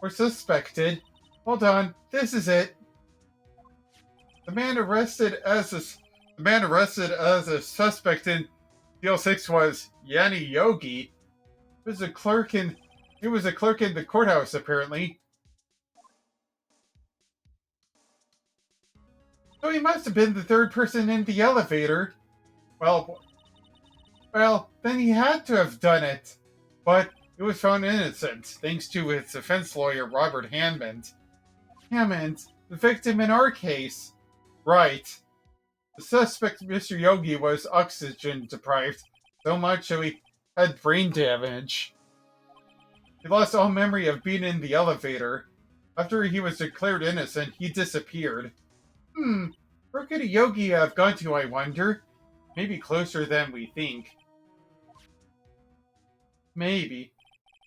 Or suspected. Hold on. This is it. The man arrested as a suspect in DL6 was Yanni Yogi. He was a clerk in the courthouse, apparently. So he must have been the 3rd person in the elevator. Well, then he had to have done it. But it was found innocent, thanks to his defense lawyer, Robert Hammond. Hammond, the victim in our case. Right. The suspect, Mr. Yogi, was oxygen deprived so much so he had brain damage. He lost all memory of being in the elevator. After he was declared innocent, he disappeared. Where could a Yogi have gone to, I wonder? Maybe closer than we think. Maybe.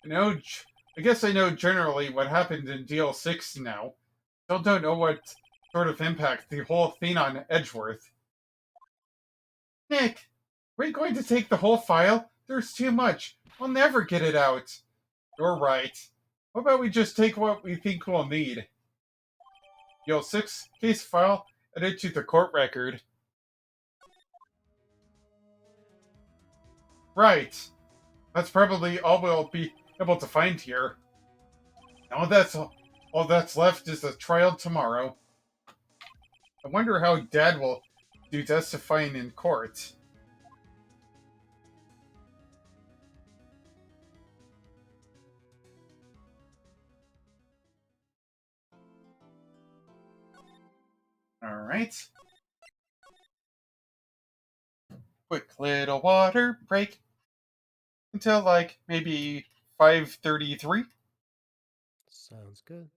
I guess I know generally what happened in DL6 now. Still don't know what sort of impact the whole thing on Edgeworth. Nick, are we going to take the whole file? There's too much. We'll never get it out. You're right. What about we just take what we think we'll need? Yo, 6 case file added to the court record. Right. That's probably all we'll be able to find here. Now that's all that's left is the trial tomorrow. I wonder how Dad will do testifying in court. Alright. Quick little water break. Until like maybe 5:33. Sounds good.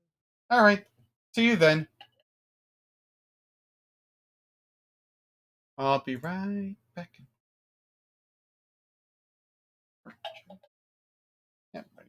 Alright. See you then. I'll be right back. Yeah, right.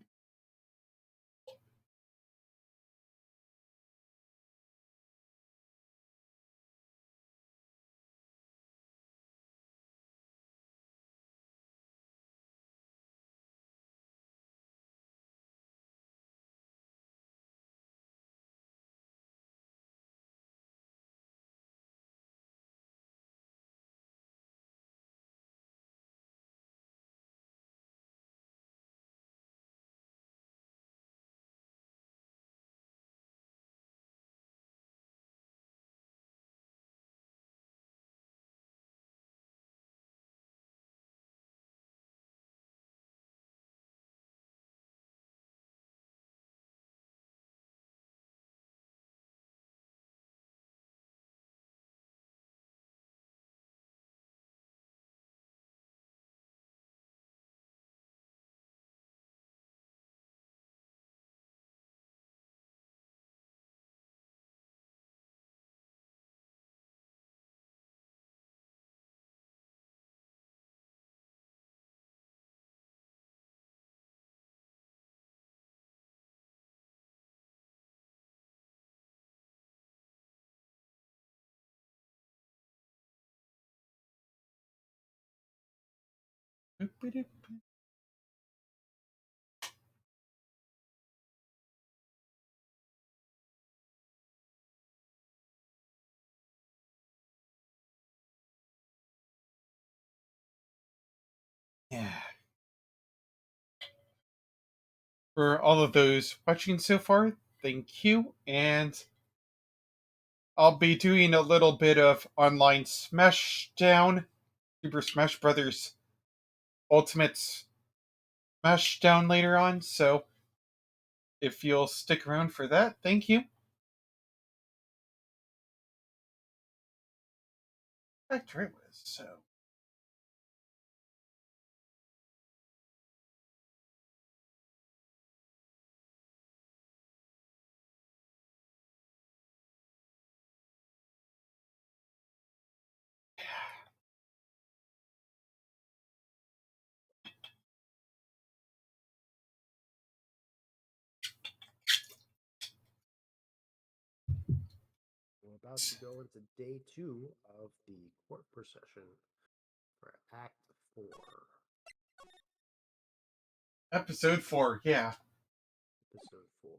Yeah. For all of those watching so far, thank you. And I'll be doing a little bit of online Smashdown, Super Smash Brothers Ultimate Smashdown later on. So if you'll stick around for that, thank you. Back to it was so. We're about to go into day 2 of the court procession for Act 4. Episode 4, yeah. Episode 4.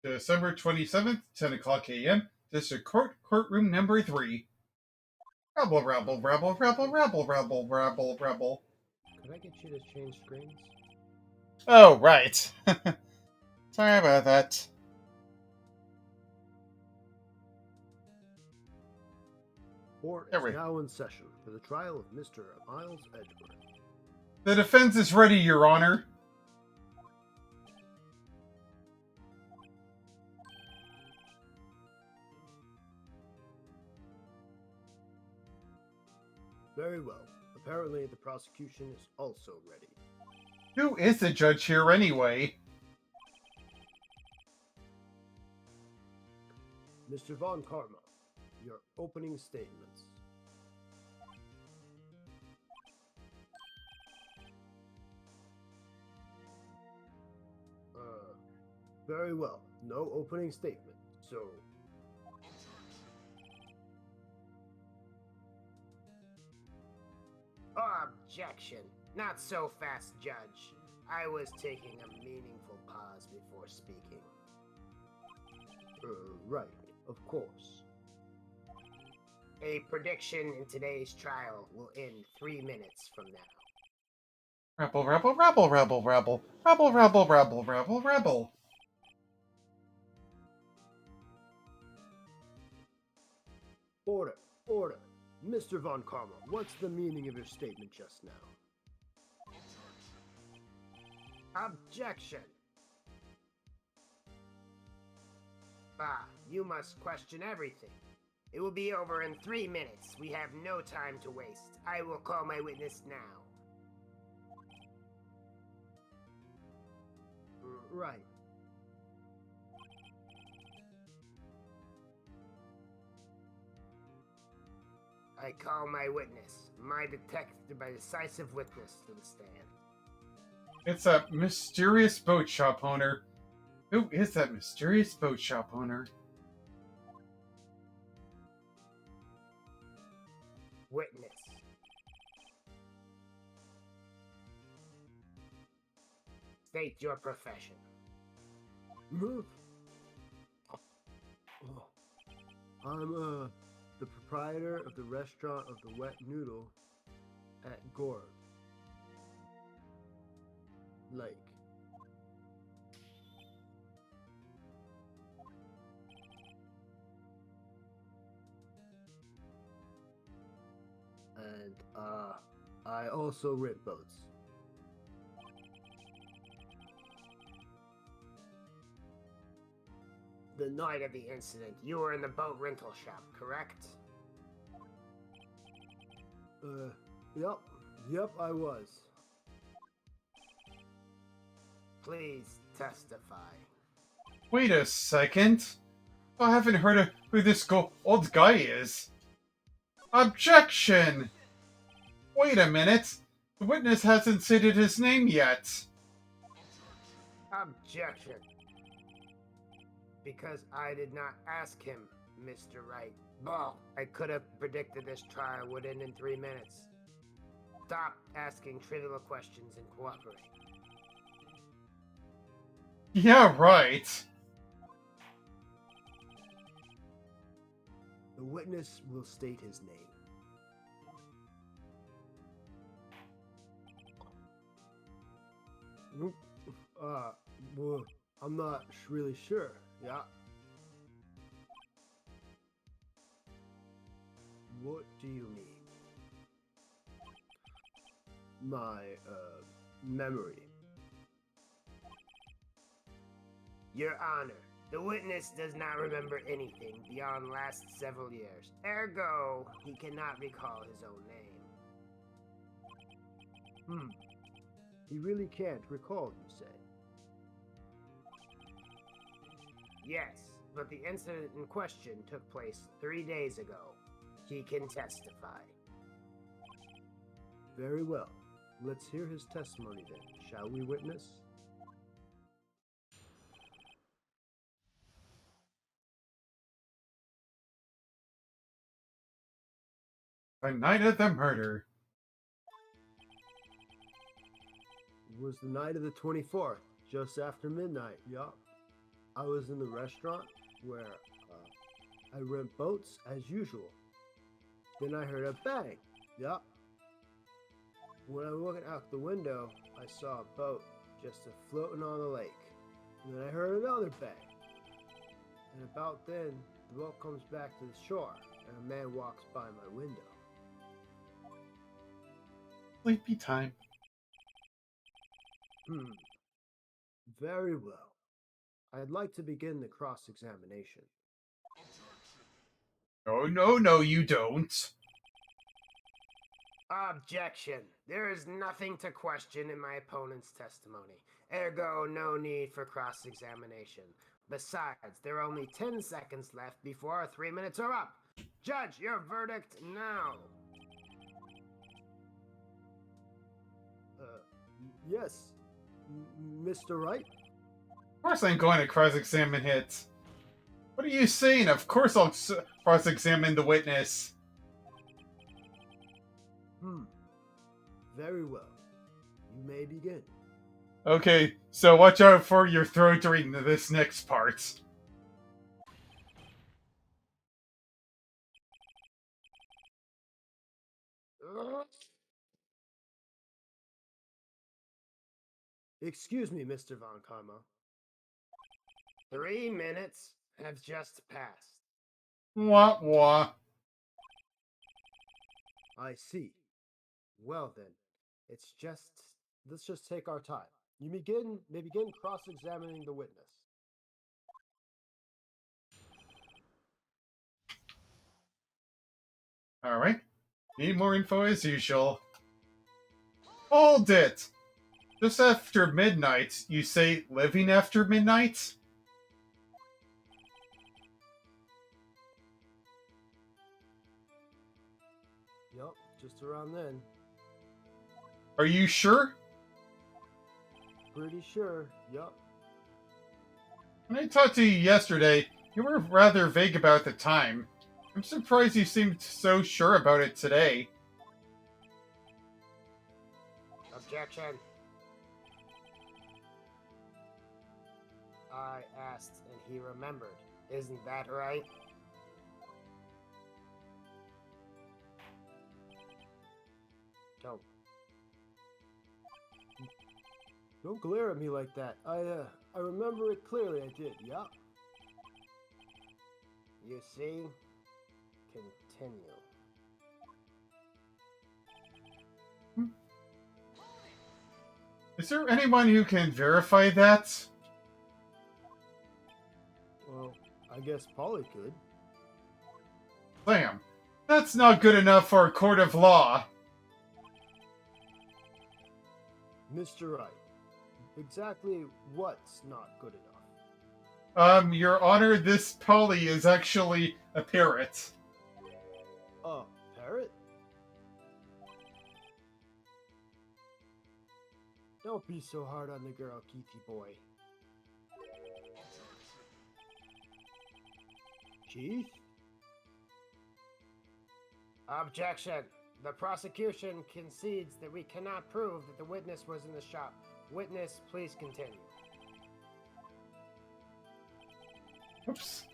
December 27th, 10 o'clock a.m. District Court, courtroom number 3. Rabble, rabble, rabble, rabble, rabble, rabble, rabble, rabble. Could I get you to change screens? Oh, right. Sorry about that. Court There is we- now in session for the trial of Mr. Miles Edgeworth. The defense is ready, Your Honor. Very well. Apparently, the prosecution is also ready. Who is the judge here anyway? Mr. Von Karma, your opening statements. Very well. No opening statement. So, objection. Not so fast, Judge. I was taking a meaningful pause before speaking. Right, of course. A prediction in today's trial will end 3 minutes from now. Rebel, rebel, rebel, rebel, rebel, rebel, rebel, rebel, rebel, rebel. Order, order. Mr. Von Karma, what's the meaning of your statement just now? Objection! You must question everything. It will be over in 3 minutes. We have no time to waste. I will call my witness now. Right. I call my witness, my decisive witness to the stand. It's a mysterious boat shop owner. Who is that mysterious boat shop owner? Witness. State your profession. I'm the proprietor of the restaurant of the Wet Noodle at Gore Lake. And I also rent boats. The night of the incident, you were in the boat rental shop, correct? Yep, I was. Please testify. Wait a second. I haven't heard of who this old guy is. Objection! Wait a minute. The witness hasn't stated his name yet. Objection. Because I did not ask him, Mr. Wright. I could have predicted this trial would end in 3 minutes. Stop asking trivial questions and cooperate. Yeah, right. The witness will state his name. Well, I'm not really sure. Yeah. What do you mean? My, memory. Your Honor, the witness does not remember anything beyond last several years. Ergo, he cannot recall his own name. He really can't recall, you say? Yes, but the incident in question took place 3 days ago. He can testify. Very well. Let's hear his testimony then, shall we, witness? The night of the murder. It was the night of the 24th, just after midnight, yup. I was in the restaurant where I rent boats as usual. Then I heard a bang, yup. When I looked out the window, I saw a boat just floating on the lake. And then I heard another bang. And about then, the boat comes back to the shore, and a man walks by my window. Sleepy time. Very well. I'd like to begin the cross-examination. No, you don't. Objection. There is nothing to question in my opponent's testimony. Ergo, no need for cross-examination. Besides, there are only 10 seconds left before our 3 minutes are up. Judge, your verdict now. Yes, Mr. Wright? Of course I'm going to cross-examine it. What are you saying? Of course I'll cross-examine the witness. Very well. You may begin. Okay, so watch out for your throat during this next part. Excuse me, Mr. Von Karma. 3 minutes have just passed. Wah wah. I see. Well then, let's just take our time. You may begin cross-examining the witness. Alright. Need more info as usual. Hold it! Just after midnight, you say living after midnight? Yup, just around then. Are you sure? Pretty sure, yup. When I talked to you yesterday, you were rather vague about the time. I'm surprised you seemed so sure about it today. Objection. I asked and he remembered. Isn't that right? Don't glare at me like that. I remember it clearly. I did. Yup. You see? Continue. Is there anyone who can verify that? Well, I guess Polly could. Sam, that's not good enough for a court of law. Mr. Wright, exactly what's not good enough? Your Honor, this Polly is actually a parrot. Oh, parrot? Don't be so hard on the girl, Keithy boy. Keith? Objection. The prosecution concedes that we cannot prove that the witness was in the shop. Witness, please continue. Oops.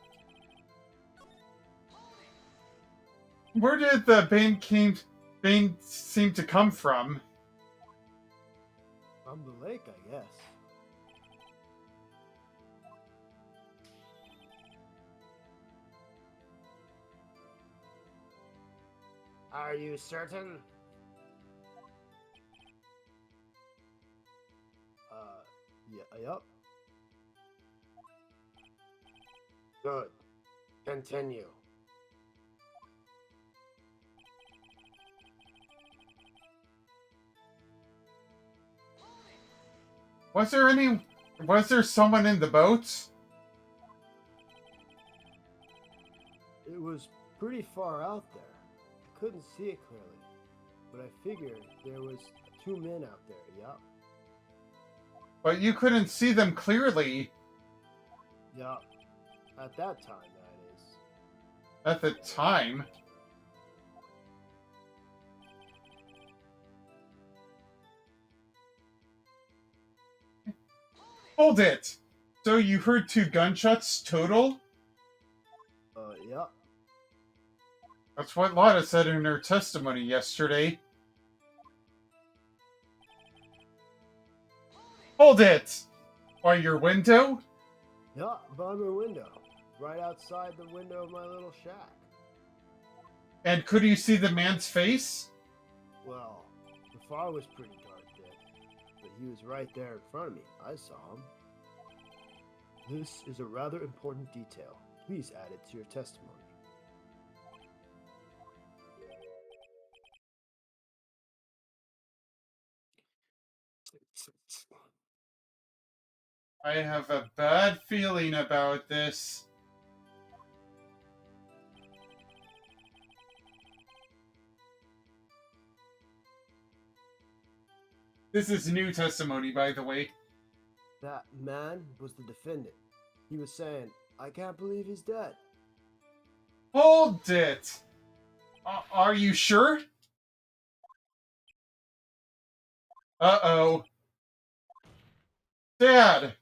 Where did the bane seem to come from? From the lake, I guess. Are you certain? Yup. Good. Continue. Was there someone in the boat? It was pretty far out there. I couldn't see it clearly, but I figured there was 2 men out there, yup. But you couldn't see them clearly. Yup. At that time, that is. At the time. Hold it! So you heard 2 gunshots total? Yup. That's what Lotta said in her testimony yesterday. Hold it! By your window? Yup, by my window. Right outside the window of my little shack. And could you see the man's face? Well, the fire was pretty dark then, but he was right there in front of me. I saw him. This is a rather important detail. Please add it to your testimony. I have a bad feeling about this. This is new testimony, by the way. That man was the defendant. He was saying, I can't believe he's dead. Hold it! Are you sure? Uh-oh. Dad!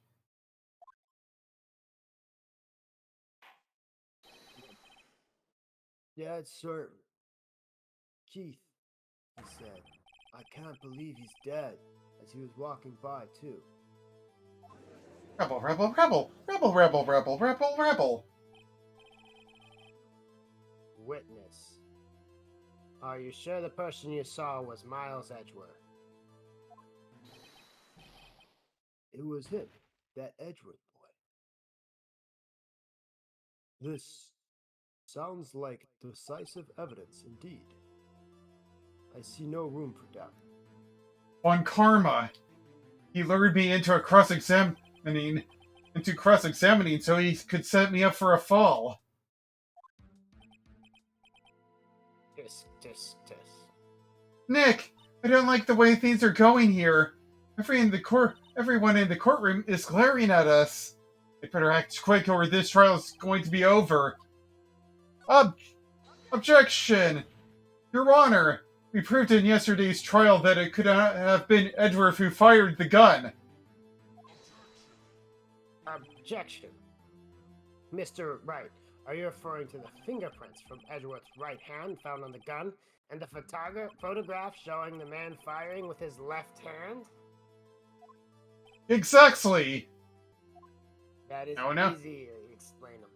Yeah, it's certain. Keith, he said, I can't believe he's dead, as he was walking by, too. Rebel, rebel, rebel! Rebel, rebel, rebel, rebel, rebel! Witness. Are you sure the person you saw was Miles Edgeworth? It was him, that Edgeworth boy. This sounds like decisive evidence indeed. I see no room for doubt. On karma. He lured me into cross-examining so he could set me up for a fall. Tisk. Nick, I don't like the way things are going here. Everyone in the courtroom is glaring at us. They better act quick or this trial is going to be over. Objection! Your Honor, we proved in yesterday's trial that it could not have been Edgeworth who fired the gun. Objection. Mr. Wright, are you referring to the fingerprints from Edgeworth's right hand found on the gun and the photograph showing the man firing with his left hand? Exactly! That is No. easily explainable.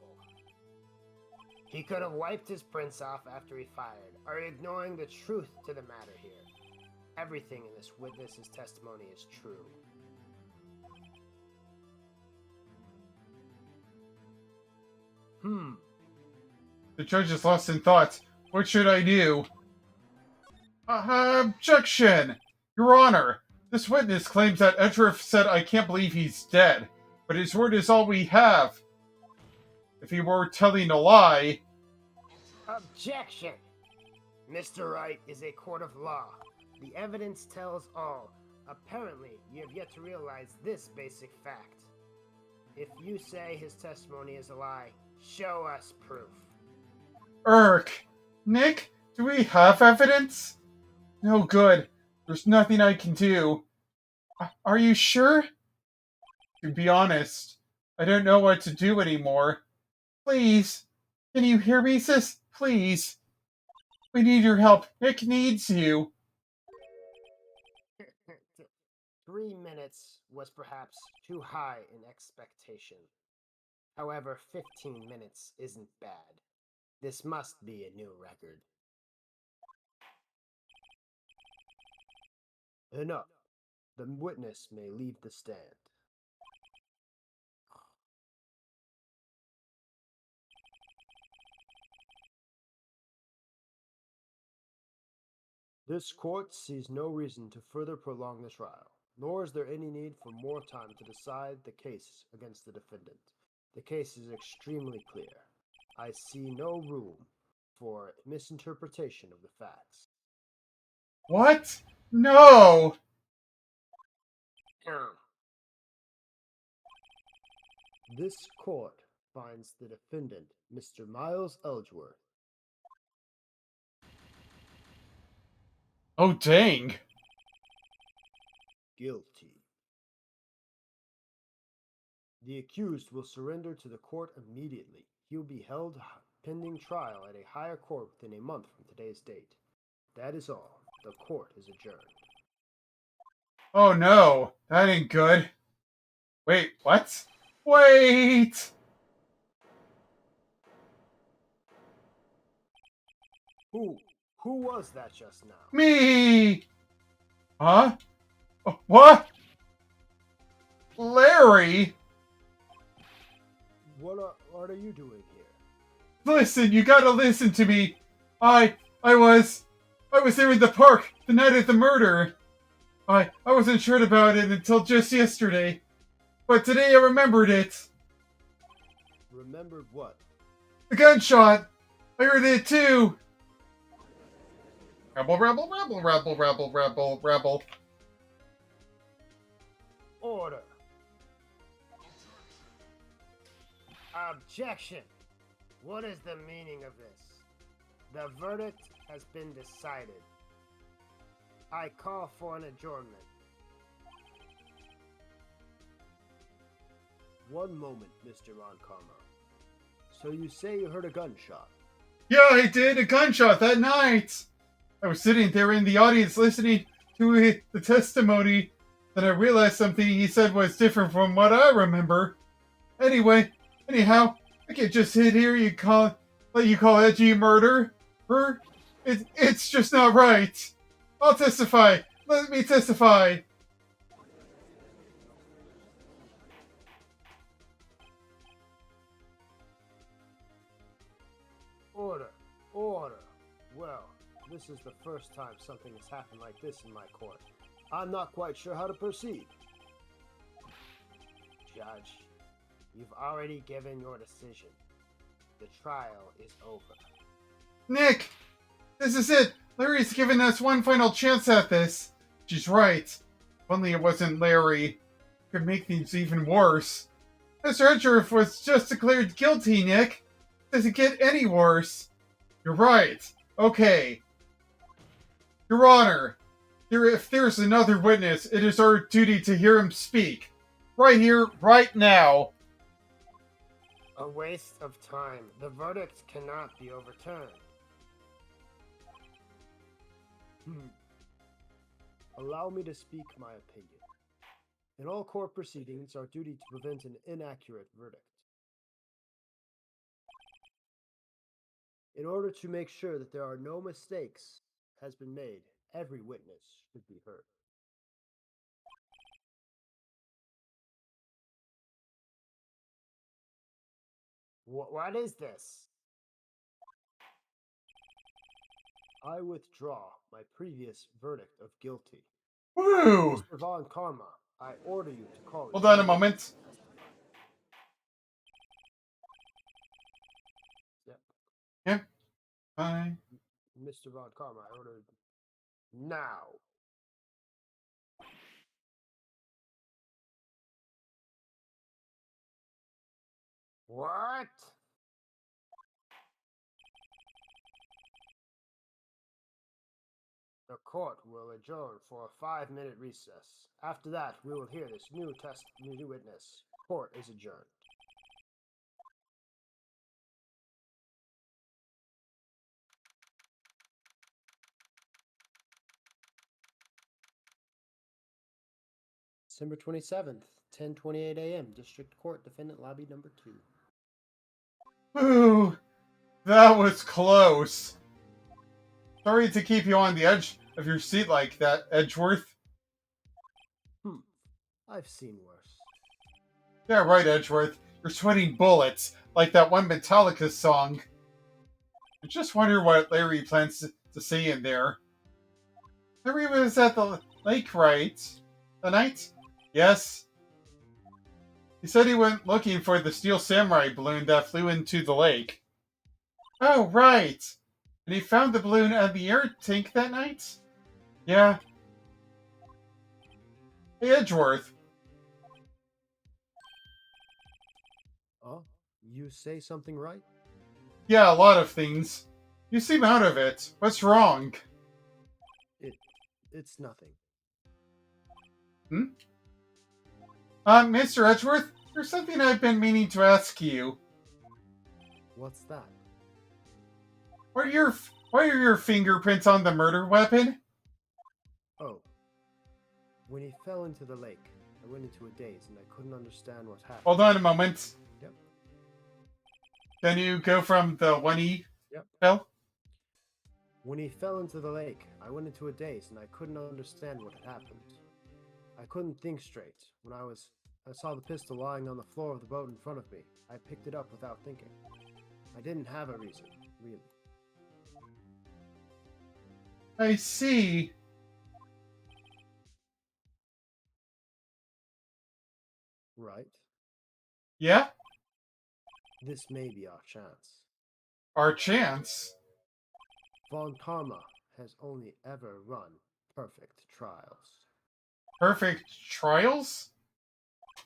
He could have wiped his prints off after he fired. Are you ignoring the truth to the matter here? Everything in this witness's testimony is true. The judge is lost in thought. What should I do? Objection! Your Honor, this witness claims that Edgeworth said I can't believe he's dead, but his word is all we have. If he were telling a lie... Objection! Mr. Wright is a court of law. The evidence tells all. Apparently, you have yet to realize this basic fact. If you say his testimony is a lie, show us proof. Nick, do we have evidence? No good. There's nothing I can do. Are you sure? To be honest, I don't know what to do anymore. Please, can you hear me, sis? Please. We need your help. Nick needs you. 3 minutes was perhaps too high in expectation. However, 15 minutes isn't bad. This must be a new record. Enough. The witness may leave the stand. This court sees no reason to further prolong the trial, nor is there any need for more time to decide the case against the defendant. The case is extremely clear. I see no room for misinterpretation of the facts. What? No! This court finds the defendant, Mr. Miles Edgeworth. Oh, dang. Guilty. The accused will surrender to the court immediately. He will be held pending trial at a higher court within a month from today's date. That is all. The court is adjourned. Oh no, that ain't good. Wait, what? Wait! Who was that just now? Me! Huh? What? Larry! What are you doing here? Listen, you gotta listen to me. I was there in the park the night of the murder. I wasn't sure about it until just yesterday. but today I remembered it. Remembered what? The gunshot. I heard it too. Rebel, rebel, rebel, rebel, rebel, rebel, rebel. Order. Objection. What is the meaning of this? The verdict has been decided. I call for an adjournment. One moment, Mr. Ronkarma. So you say you heard a gunshot? Yeah, I did. A gunshot that night. I was sitting there in the audience listening to the testimony. Then I realized something he said was different from what I remember. Anyhow, I can't just sit here let you call edgy murder. It's just not right. I'll testify. Let me testify. Order. Order. Well, this is the first time something has happened like this in my court. I'm not quite sure how to proceed. Judge, you've already given your decision. The trial is over. Nick, this is it. Larry's given us one final chance at this. She's right. If only it wasn't Larry. It could make things even worse. Mr. Edgeworth was just declared guilty, Nick. Doesn't get any worse. You're right. Okay. Your Honor, if there's another witness, it is our duty to hear him speak. Right here, right now. A waste of time. The verdict cannot be overturned. Allow me to speak my opinion. In all court proceedings, our duty to prevent an inaccurate verdict. In order to make sure that there are no mistakes has been made, every witness should be heard. What is this? I withdraw my previous verdict of guilty. Woo! Mr. Von Karma, I order you to call. Hold on a moment. Yep. Yeah. Bye. Mr. Von Karma, I order now. What? The court will adjourn for a 5-minute recess. After that, we will hear this new witness. Court is adjourned. December 27th, 10:28 a.m. District Court, Defendant Lobby Number 2. Ooh, that was close. Sorry to keep you on the edge of your seat like that, Edgeworth. I've seen worse. Yeah, right, Edgeworth. You're sweating bullets, like that one Metallica song. I just wonder what Larry plans to say in there. Larry was at the lake, right? The night? Yes. He said he went looking for the Steel Samurai balloon that flew into the lake. Oh, right. And he found the balloon at the air tank that night? Yeah. Hey, Edgeworth. Oh, you say something right? Yeah, a lot of things. You seem out of it. What's wrong? It's nothing. Mr. Edgeworth, there's something I've been meaning to ask you. What's that? Why are your fingerprints on the murder weapon? Oh. When he fell into the lake, I went into a daze and I couldn't understand what happened. Hold on a moment. Yep. Can you go from the 1E? Yep. Fell? When he fell into the lake, I went into a daze and I couldn't understand what had happened. I couldn't think straight. When I saw the pistol lying on the floor of the boat in front of me. I picked it up without thinking. I didn't have a reason, really. I see. Right? Yeah? This may be our chance. Our chance? Von Karma has only ever run perfect trials. Perfect trials?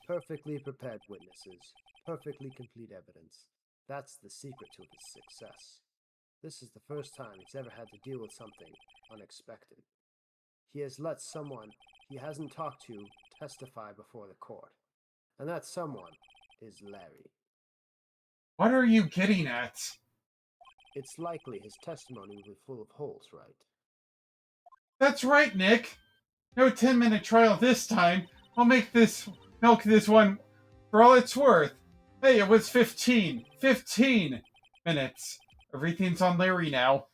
Perfectly prepared witnesses, perfectly complete evidence. That's the secret to his success. This is the first time he's ever had to deal with something unexpected. He has let someone he hasn't talked to testify before the court. And that someone is Larry. What are you getting at? It's likely his testimony will be full of holes, right? That's right, Nick. No 10-minute trial this time. I'll milk this one for all it's worth. Hey, it was 15. 15 minutes. Everything's on Larry now.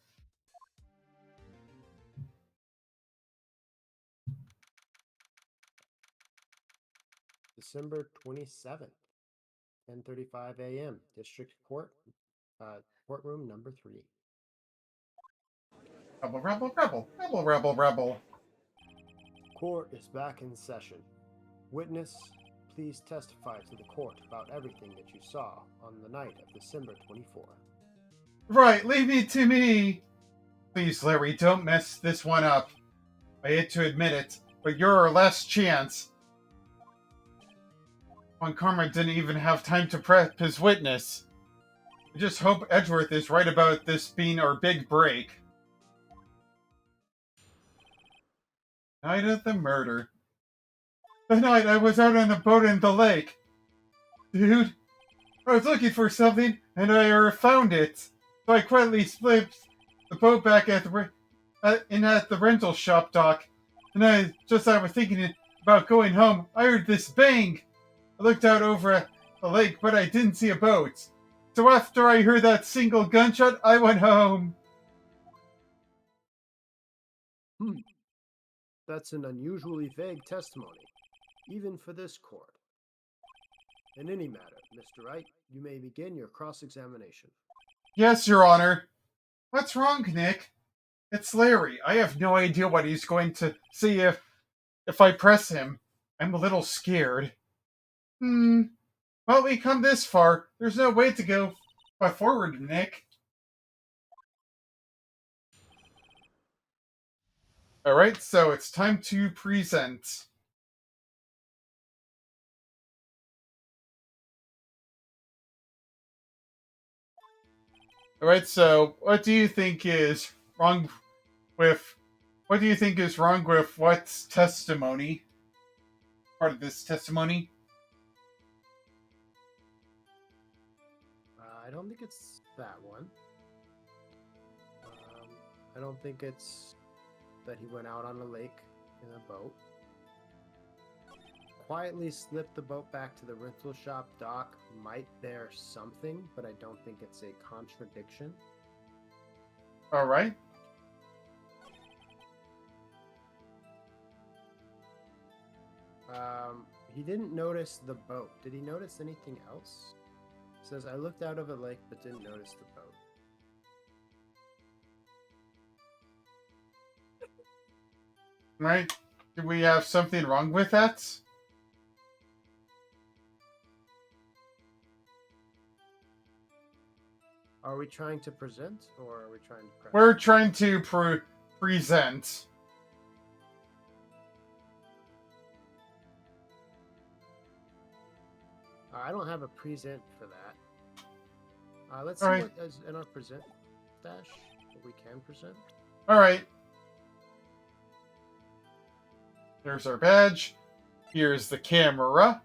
December 27th, 10:35 a.m. District Court, courtroom number 3. Rebel, rebel, rebel, rebel, rebel, rebel. Court is back in session. Witness, please testify to the court about everything that you saw on the night of December 24th. Right, leave it to me. Please, Larry, don't mess this one up. I hate to admit it, but you're our last chance. Von Karma didn't even have time to prep his witness. I just hope Edgeworth is right about this being our big break. Night of the murder. The night I was out on a boat in the lake. Dude, I was looking for something and I found it. So I quietly slipped the boat back at the rental shop dock. And I was thinking about going home, I heard this bang. I looked out over at the lake, but I didn't see a boat. So after I heard that single gunshot, I went home. That's an unusually vague testimony, even for this court. In any matter, Mr. Wright, you may begin your cross-examination. Yes, Your Honor. What's wrong, Nick? It's Larry. I have no idea what he's going to see if I press him. I'm a little scared. Well, we come this far. There's no way to go forward, Nick. Alright, so it's time to present. Alright, so what do you think is wrong with what's testimony? Part of this testimony? I don't think it's that one. I don't think it's that he went out on a lake in a boat. Quietly slipped the boat back to the rental shop dock might bear something, but I don't think it's a contradiction. Alright. He didn't notice the boat. Did he notice anything else? It says, I looked out of a lake but didn't notice the boat. Right? Do we have something wrong with that? Are we trying to present, or are we trying to press? We're trying to present. I don't have a present for that. Let's see Alright. what is in our present stash, what we can present. Alright. Here's our badge. Here's the camera.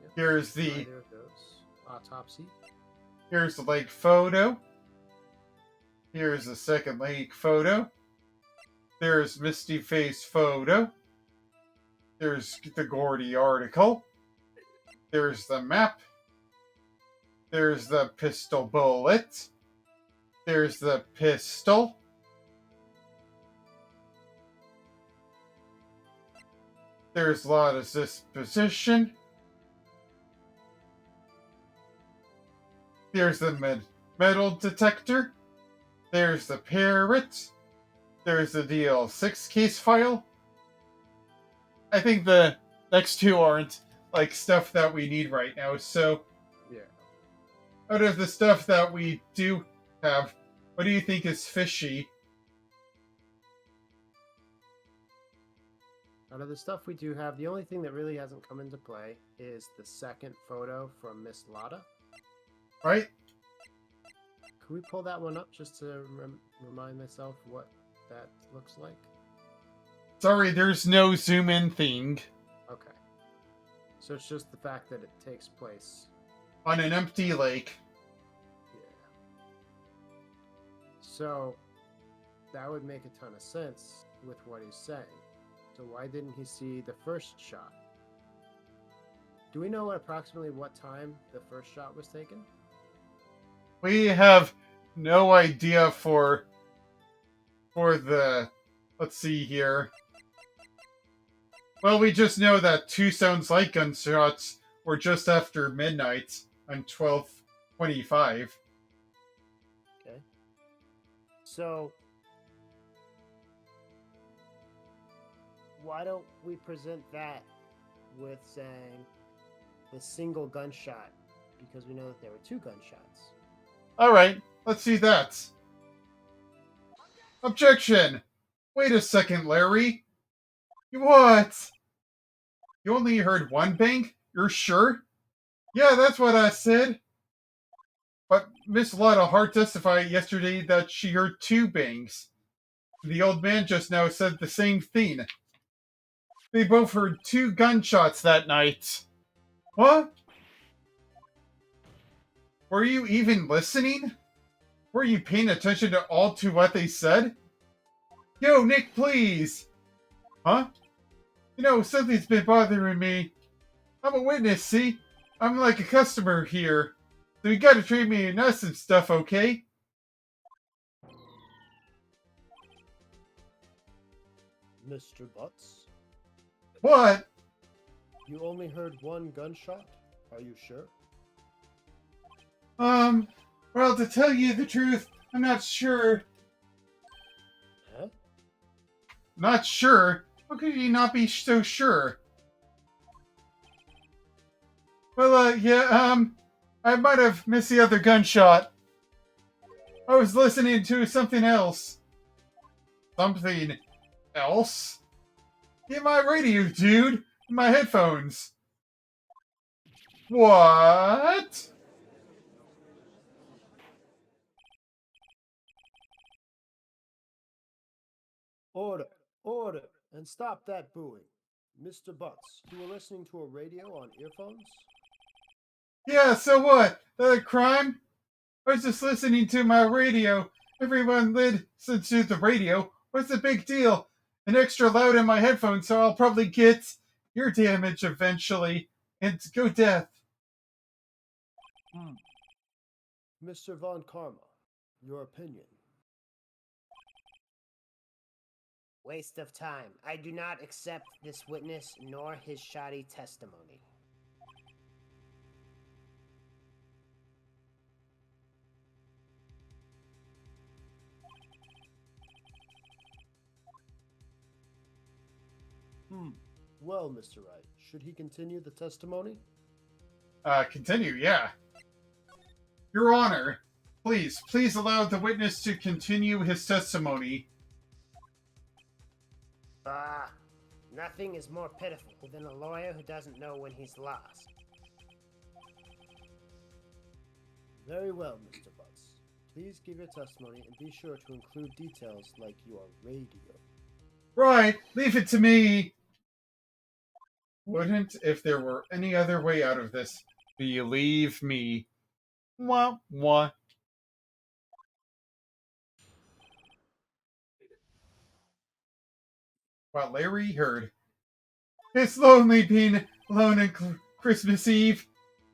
Yep. Here's the Either of those. Autopsy. Here's the lake photo. Here's the second lake photo. There's Misty Face photo. There's the Gordy article. There's the map. There's the pistol bullet. There's the pistol. There's a lot of disposition. There's the metal detector. There's the parrot. There's the DL6 case file. I think the next two aren't like stuff that we need right now. So Yeah. out of the stuff that we do have, what do you think is fishy? Out of the stuff we do have, the only thing that really hasn't come into play is the second photo from Miss Lotta. Right? Could we pull that one up just to remind myself what that looks like? Sorry, there's no zoom in thing. Okay. So it's just the fact that it takes place On an empty lake. Yeah. So that would make a ton of sense with what he's saying. So why didn't he see the first shot? Do we know approximately what time the first shot was taken? We have no idea for the, let's see here. Well, we just know that two sounds like gunshots were just after midnight on 12:25. Okay. So why don't we present that with saying the single gunshot, because we know that there were two gunshots. All right, let's see that. Objection! Wait a second, Larry. What? You only heard one bang? You're sure? Yeah, that's what I said. But Miss Lotta Hart testified yesterday that she heard two bangs. The old man just now said the same thing. They both heard two gunshots that night. What? Were you even listening? Were you paying attention to all to what they said? Yo, Nick, please! Huh? You know, something's been bothering me. I'm a witness, see? I'm like a customer here. So you gotta treat me nice and stuff, okay? Mr. Butts, What? you only heard one gunshot? Are you sure? Well, to tell you the truth, I'm not sure. Huh? Not sure? How could you not be so sure? Well, yeah, I might have missed the other gunshot. I was listening to something else. Something else? In my radio, dude. In my headphones. What? Order, order, and stop that booing. Mr. Butts, you were listening to a radio on earphones? Yeah, so what? That a crime? I was just listening to my radio. Everyone listens to the radio. What's the big deal? An extra loud in my headphones, so I'll probably get ear damage eventually and go deaf. Mr. Von Karma, your opinion. Waste of time. I do not accept this witness nor his shoddy testimony. Well, Mr. Wright, should he continue the testimony? Continue, yeah. Your Honor, please allow the witness to continue his testimony. Nothing is more pitiful than a lawyer who doesn't know when he's lost. Very well, Mr. Butts. Please give your testimony and be sure to include details like your radio. Right, leave it to me. Wouldn't if there were any other way out of this. Believe me. Wah, wah. What Larry heard. It's lonely being alone on Christmas Eve.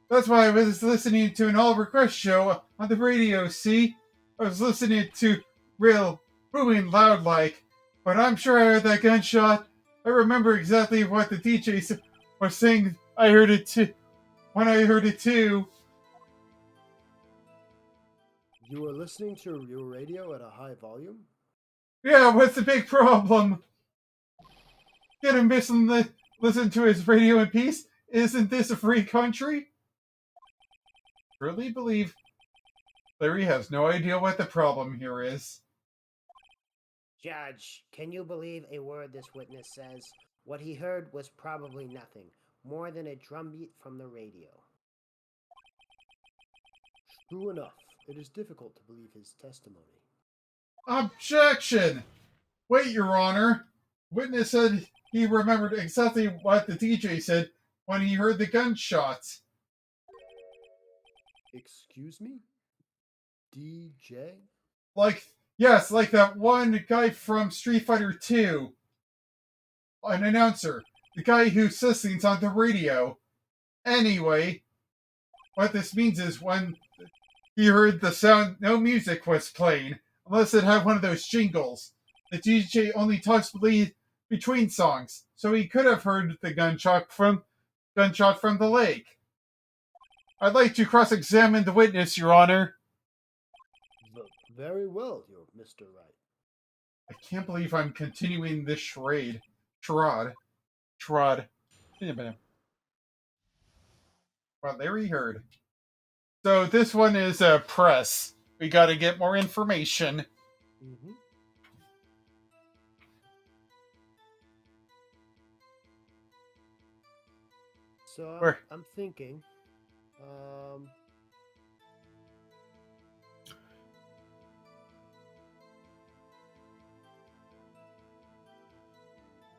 That's why I was listening to an all-request show on the radio, see? I was listening to real booming loud like, but I'm sure I heard that gunshot. I remember exactly what the DJ was saying. I heard it too. When I heard it too. You were listening to your radio at a high volume? Yeah, what's the big problem? Get him listen to his radio in peace? Isn't this a free country? Truly believe Larry has no idea what the problem here is. Judge, can you believe a word this witness says? What he heard was probably nothing more than a drumbeat from the radio. True enough, it is difficult to believe his testimony. Objection! Wait, Your Honor. Witness said he remembered exactly what the DJ said when he heard the gunshots. Excuse me? DJ? Yes, like that one guy from Street Fighter 2. An announcer. The guy who says things on the radio. Anyway, what this means is when he heard the sound, no music was playing, unless it had one of those jingles. The DJ only talks between songs, so he could have heard the gunshot from the lake. I'd like to cross-examine the witness, Your Honor. Very well, Mr. Wright. I can't believe I'm continuing this charade. Charade. What Larry heard. So this one is press. We gotta get more information. Mm-hmm. So I'm thinking,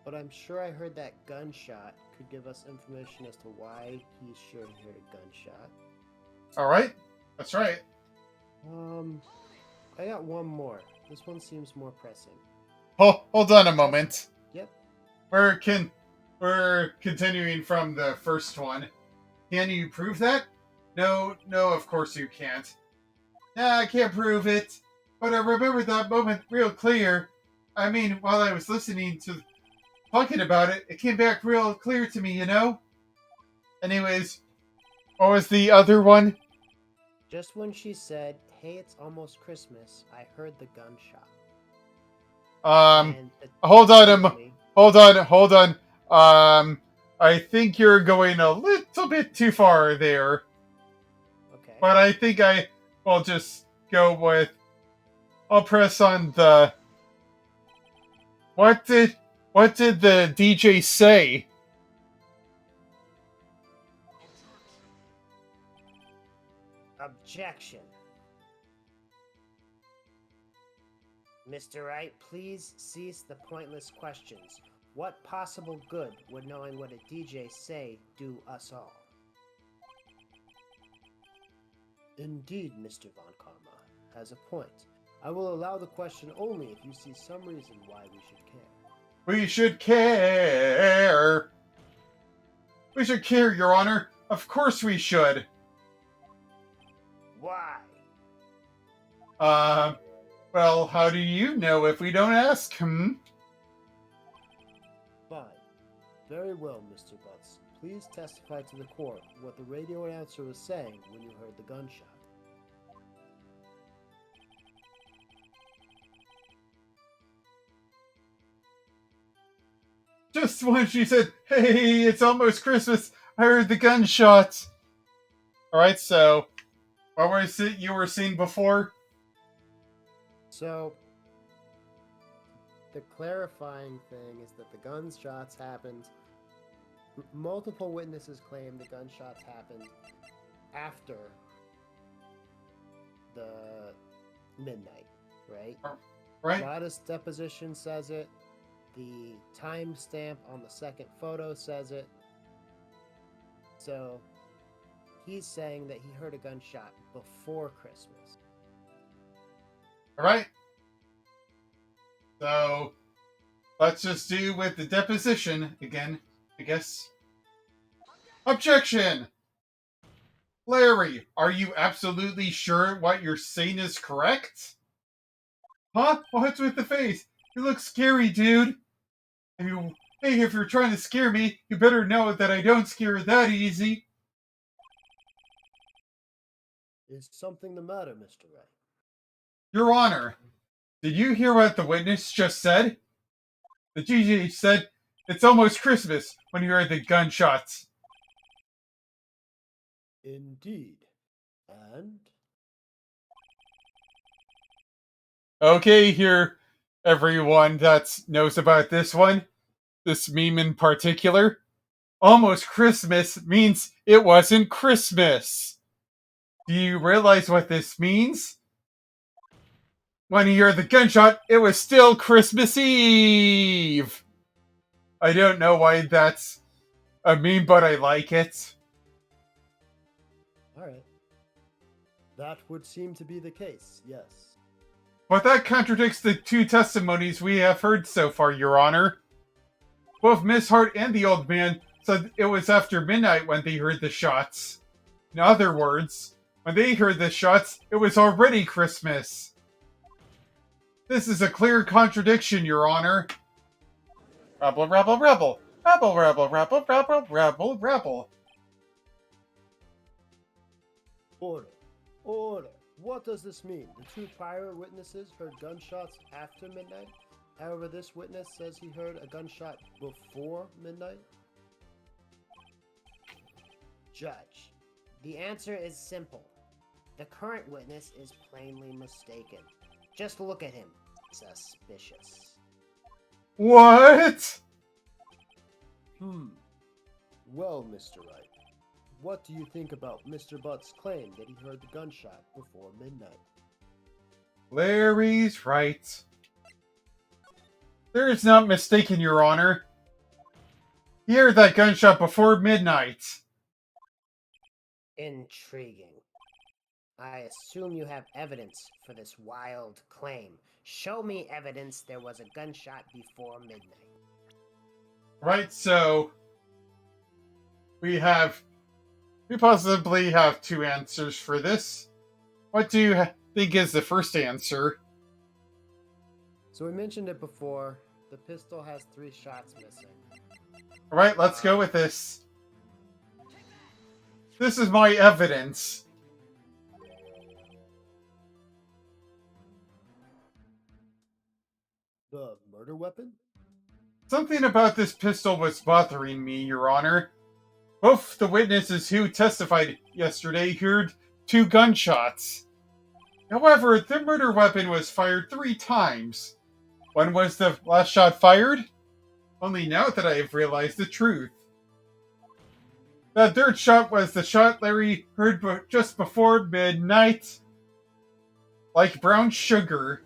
but I'm sure I heard that gunshot could give us information as to why he's sure he heard a gunshot. Alright, that's right. I got one more. This one seems more pressing. Hold on a moment. Yep. We're continuing from the first one. Can you prove that? No, of course you can't. Nah, I can't prove it. But I remember that moment real clear. I mean, while I was listening to talking about it, it came back real clear to me, you know? Anyways, what was the other one? Just when she said, "Hey, it's almost Christmas," I heard the gunshot. Hold on. I think you're going a little bit too far there. Okay. But I think I will just go with... I'll press on the... What did the DJ say? Objection. Mr. Wright, please cease the pointless questions. What possible good would knowing what a DJ say do us all? Indeed, Mr. Von Karma has a point. I will allow the question only if you see some reason why we should care. We should care. We should care, Your Honor. Of course we should. Why? Well, how do you know if we don't ask? Fine. Very well, Mr. Butts. Please testify to the court what the radio announcer was saying when you heard the gunshot. Just when she said, "Hey, it's almost Christmas," I heard the gunshots. Alright, so, what was it you were seeing before? So, the clarifying thing is that the gunshots happened. Multiple witnesses claim the gunshots happened after the midnight, right? Right? Rada's deposition says it. The timestamp on the second photo says it. So, he's saying that he heard a gunshot before Christmas. Alright. So, let's just do with the deposition again, I guess. Objection! Larry, are you absolutely sure what you're saying is correct? Huh? What's with the face? You look scary, dude. Hey, if you're trying to scare me, you better know that I don't scare that easy. Is something the matter, Mr. Wright? Your Honor, did you hear what the witness just said? The DJ said, "It's almost Christmas," when you heard the gunshots. Indeed. And? Okay, here, everyone that knows about this one, this meme in particular. Almost Christmas means it wasn't Christmas. Do you realize what this means? When you hear the gunshot, it was still Christmas Eve. I don't know why that's a meme, but I like it. Alright. That would seem to be the case, yes. But that contradicts the two testimonies we have heard so far, Your Honor. Both Miss Hart and the old man said it was after midnight when they heard the shots. In other words, when they heard the shots, it was already Christmas. This is a clear contradiction, Your Honor. Rebel, rebel, rebel. Rebel, rebel, rebel, rebel, rebel, rebel. Order. Order. What does this mean? The two prior witnesses heard gunshots after midnight. However, this witness says he heard a gunshot before midnight. Judge, the answer is simple. The current witness is plainly mistaken. Just look at him. Suspicious. What? Well, Mr. Wright, what do you think about Mr. Butt's claim that he heard the gunshot before midnight? Larry's right. There is not mistaken, Your Honor. He heard that gunshot before midnight. Intriguing. I assume you have evidence for this wild claim. Show me evidence there was a gunshot before midnight. Right, so we possibly have two answers for this. What do you think is the first answer? So we mentioned it before. The pistol has 3 shots missing. Alright, let's go with this. This is my evidence. The murder weapon? Something about this pistol was bothering me, Your Honor. Both the witnesses who testified yesterday heard 2 gunshots. However, the murder weapon was fired 3 times. When was the last shot fired? Only now that I have realized the truth. The third shot was the shot Larry heard just before midnight. Like brown sugar.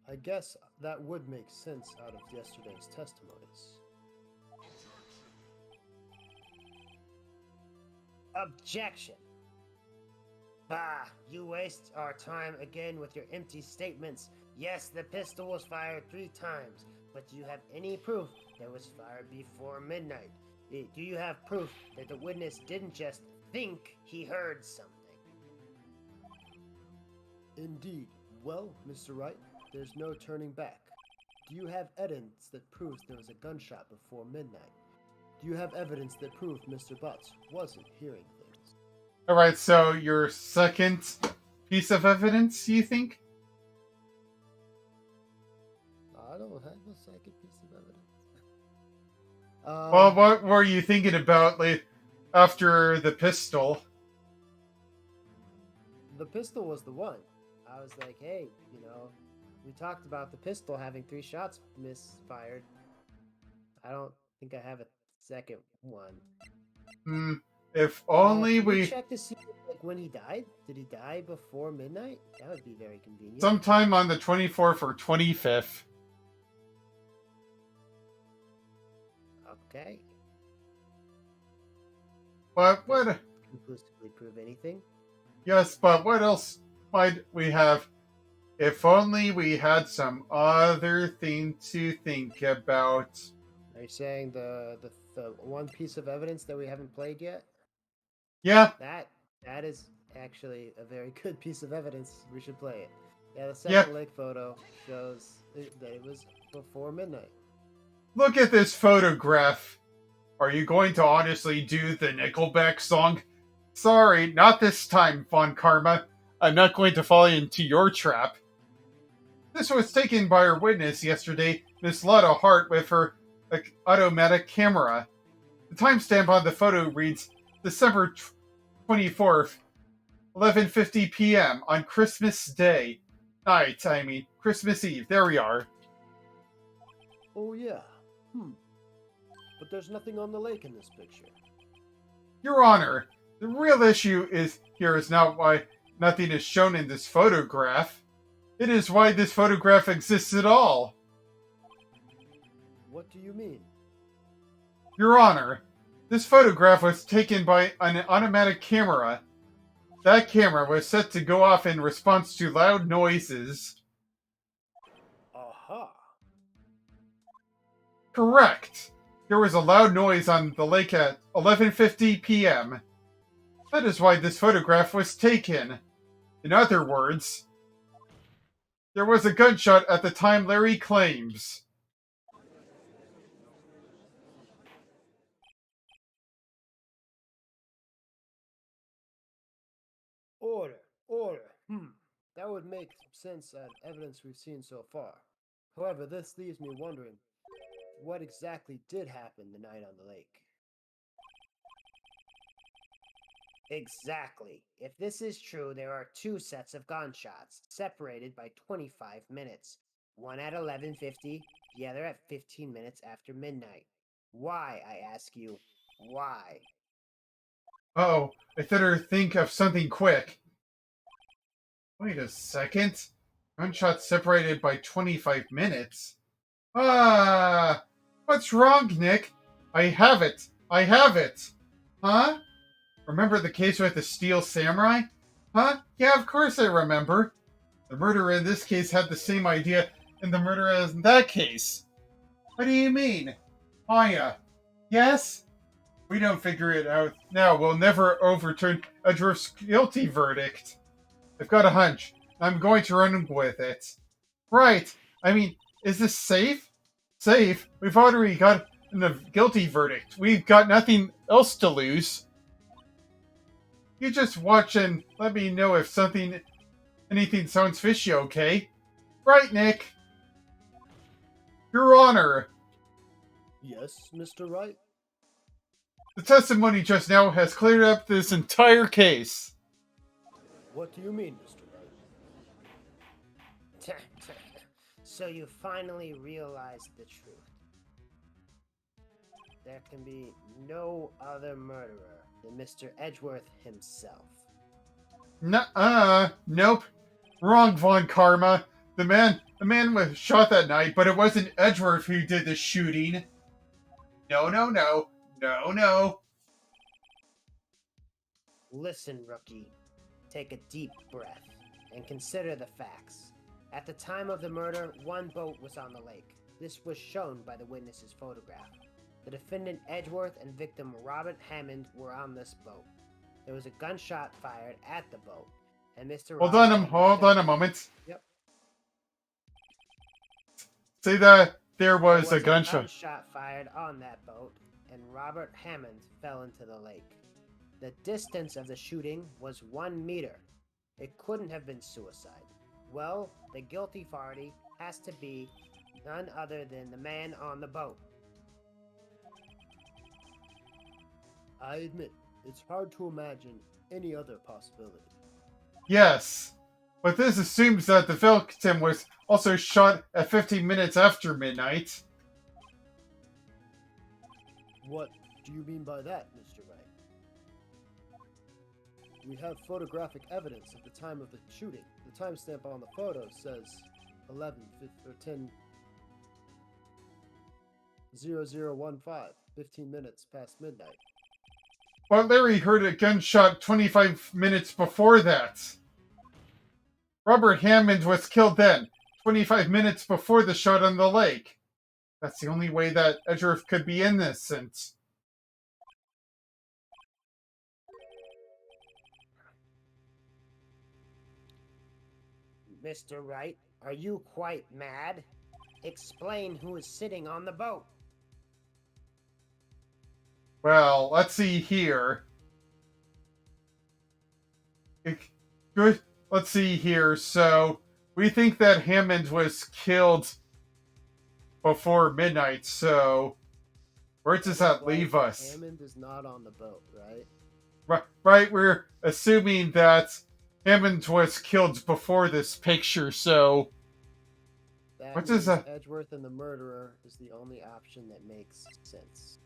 I guess that would make sense out of yesterday's testimonies. Objection. Bah, you waste our time again with your empty statements. Yes, the pistol was fired 3 times, but do you have any proof that it was fired before midnight? Do you have proof that the witness didn't just think he heard something? Indeed. Well, Mr. Wright, there's no turning back. Do you have evidence that proves there was a gunshot before midnight? Do you have evidence that proves Mr. Butts wasn't hearing things? Alright, so your second piece of evidence, you think? I don't have a second piece of evidence. Well, what were you thinking about after the pistol? The pistol was the one. I was like, hey, we talked about the pistol having 3 shots misfired. I don't think I have a second one. If only Can we... check to see when he died? Did he die before midnight? That would be very convenient. Sometime on the 24th or 25th. Okay. But what... Conclusively prove anything? Yes, but what else might we have? If only we had some other thing to think about. Are you saying the one piece of evidence that we haven't played yet? Yeah. That is actually a very good piece of evidence. We should play it. Yeah, the second lake photo shows that it was before midnight. Look at this photograph. Are you going to honestly do the Nickelback song? Sorry, not this time, Von Karma. I'm not going to fall into your trap. This was taken by our witness yesterday Miss Lotta Hart with her automatic camera. The timestamp on the photo reads December 24th, 11:50 p.m. on Christmas Day. Christmas Eve. There we are. Oh, yeah. But there's nothing on the lake in this picture. Your Honor, the real issue here is not why nothing is shown in this photograph. It is why this photograph exists at all. What do you mean? Your Honor, this photograph was taken by an automatic camera. That camera was set to go off in response to loud noises. Aha! Correct. There was a loud noise on the lake at 11:50 p.m. That is why this photograph was taken. In other words, there was a gunshot at the time Larry claims. Order. That would make sense out of evidence we've seen so far. However, this leaves me wondering, what exactly did happen the night on the lake? Exactly. If this is true, there are two sets of gunshots, separated by 25 minutes. One at 11:50, the other at 15 minutes after midnight. Why, I ask you, why? Oh, I better think of something quick. Wait a second. Gunshots separated by 25 minutes? What's wrong, Nick? I have it. Huh? Remember the case with the Steel Samurai? Huh? Yeah, of course I remember. The murderer in this case had the same idea in the murderer as in that case. What do you mean? Maya? Yes? We don't figure it out now. We'll never overturn Edgeworth's guilty verdict. I've got a hunch. I'm going to run with it. Right. Is this safe? Safe? We've already got a guilty verdict. We've got nothing else to lose. You just watch and let me know if anything sounds fishy, okay? Right, Nick? Your Honor. Yes, Mr. Wright? The testimony just now has cleared up this entire case. What do you mean, Mr. Wright? So you finally realized the truth. There can be no other murderer than Mr. Edgeworth himself. Nope. Wrong, Von Karma. The man was shot that night, but it wasn't Edgeworth who did the shooting. No. Listen, rookie. Take a deep breath and consider the facts. At the time of the murder, one boat was on the lake. This was shown by the witness's photograph. The defendant Edgeworth and victim Robert Hammond were on this boat. There was a gunshot fired at the boat, and Mr. Hold on a moment. Yep. Say that there was a gunshot. Gunshot fired on that boat, and Robert Hammond fell into the lake. The distance of the shooting was 1 meter. It couldn't have been suicide. Well, the guilty party has to be none other than the man on the boat. I admit, it's hard to imagine any other possibility. Yes, but this assumes that the victim was also shot at 15 minutes after midnight. What do you mean by that, Mr. Wright? We have photographic evidence at the time of the shooting. The timestamp on the photo says 10:00:15, 15 minutes past midnight. But Larry heard a gunshot 25 minutes before that. Robert Hammond was killed then, 25 minutes before the shot on the lake. That's the only way that Edgeworth could be innocent. Mr. Wright, are you quite mad? Explain who is sitting on the boat. Well, let's see here. Good. Let's see here. So, we think that Hammond was killed before midnight, so where does that leave us? Hammond is not on the boat, right? Right, we're assuming that Hammond was killed before this picture, so That what means does that? Edgeworth and the murderer is the only option that makes sense.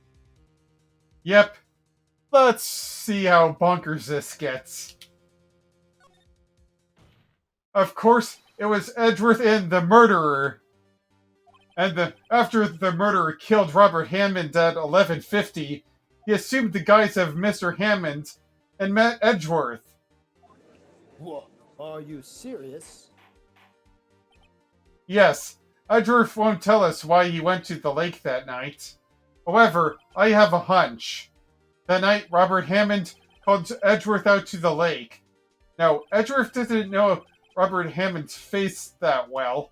Yep. Let's see how bonkers this gets. Of course, it was Edgeworth and the murderer. And after the murderer killed Robert Hammond at 11:50, he assumed the guise of Mr. Hammond and met Edgeworth. What? Are you serious? Yes, Edgeworth won't tell us why he went to the lake that night. However, I have a hunch. That night, Robert Hammond called Edgeworth out to the lake. Now, Edgeworth didn't know Robert Hammond's face that well.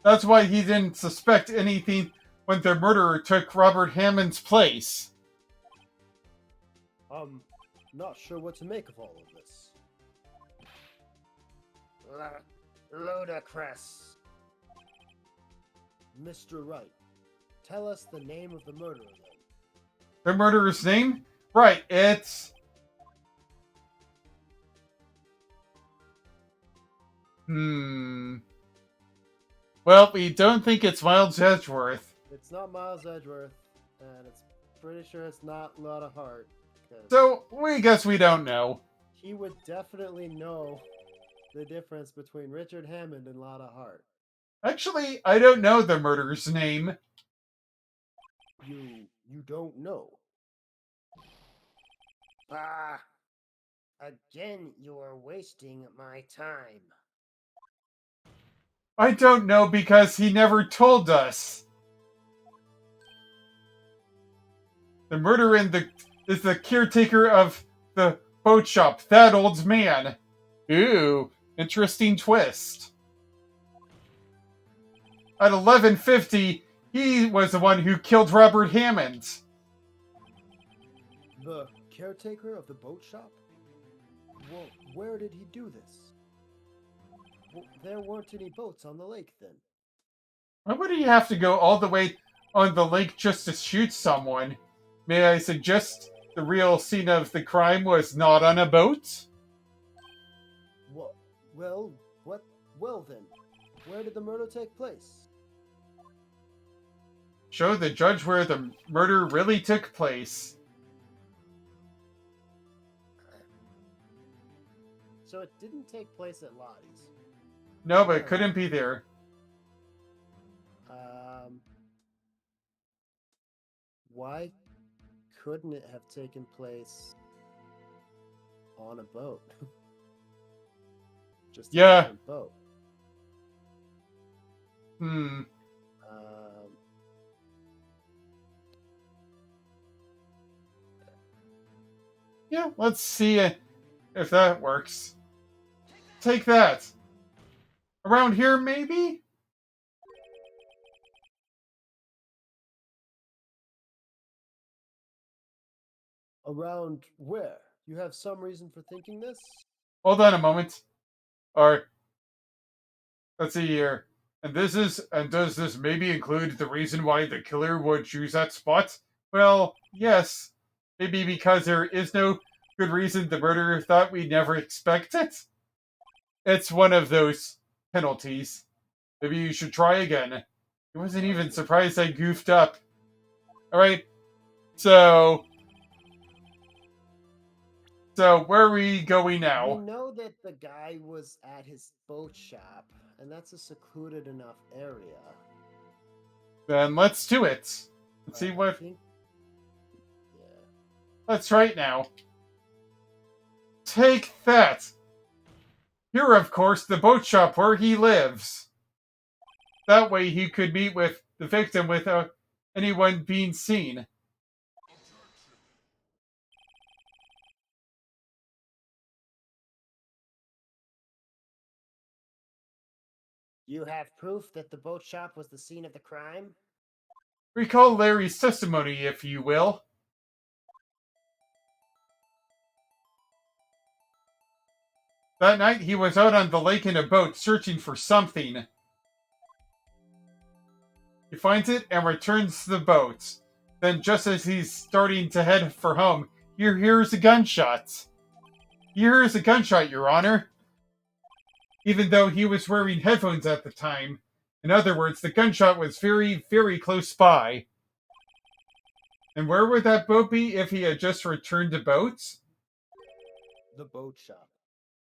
That's why he didn't suspect anything when the murderer took Robert Hammond's place. I'm not sure what to make of all of this. Ludicrous. Mr. Wright, tell us the name of the murderer then. The murderer's name? Right, it's... Well, we don't think it's Miles Edgeworth. It's not Miles Edgeworth, and it's pretty sure it's not Lotta Hart. So, we guess we don't know. He would definitely know the difference between Richard Hammond and Lotta Hart. Actually, I don't know the murderer's name. You don't know. Ah, again you are wasting my time. I don't know because he never told us. The murderer is the caretaker of the boat shop, that old man. Ooh, interesting twist. At 11:50, he was the one who killed Robert Hammond. The caretaker of the boat shop? Well, where did he do this? Well, there weren't any boats on the lake then. Why would he have to go all the way on the lake just to shoot someone? May I suggest the real scene of the crime was not on a boat? Well then, where did the murder take place? Show the judge where the murder really took place. So it didn't take place at Lottie's. No, but it couldn't be there. Why couldn't it have taken place on a boat? Just a Yeah. different boat. Yeah, let's see if that works. Take that. Around here, maybe? Around where? You have some reason for thinking this? Hold on a moment. Or, let's see here. And does this maybe include the reason why the killer would choose that spot? Well, yes. Maybe because there is no good reason the murderer thought we'd never expect it? It's one of those penalties. Maybe you should try again. He wasn't even surprised I goofed up. Alright, so where are we going now? We know that the guy was at his boat shop, and that's a secluded enough area. Then let's do it. Let's see what... Yeah. Let's try it now. Take that! Here, of course, the boat shop where he lives. That way he could meet with the victim without anyone being seen. You have proof that the boat shop was the scene of the crime? Recall Larry's testimony, if you will. That night, he was out on the lake in a boat searching for something. He finds it and returns the boat. Then, just as he's starting to head for home, he hears a gunshot. He hears a gunshot, Your Honor, even though he was wearing headphones at the time. In other words, the gunshot was very, very close by. And where would that boat be if he had just returned the boat? The boat shop.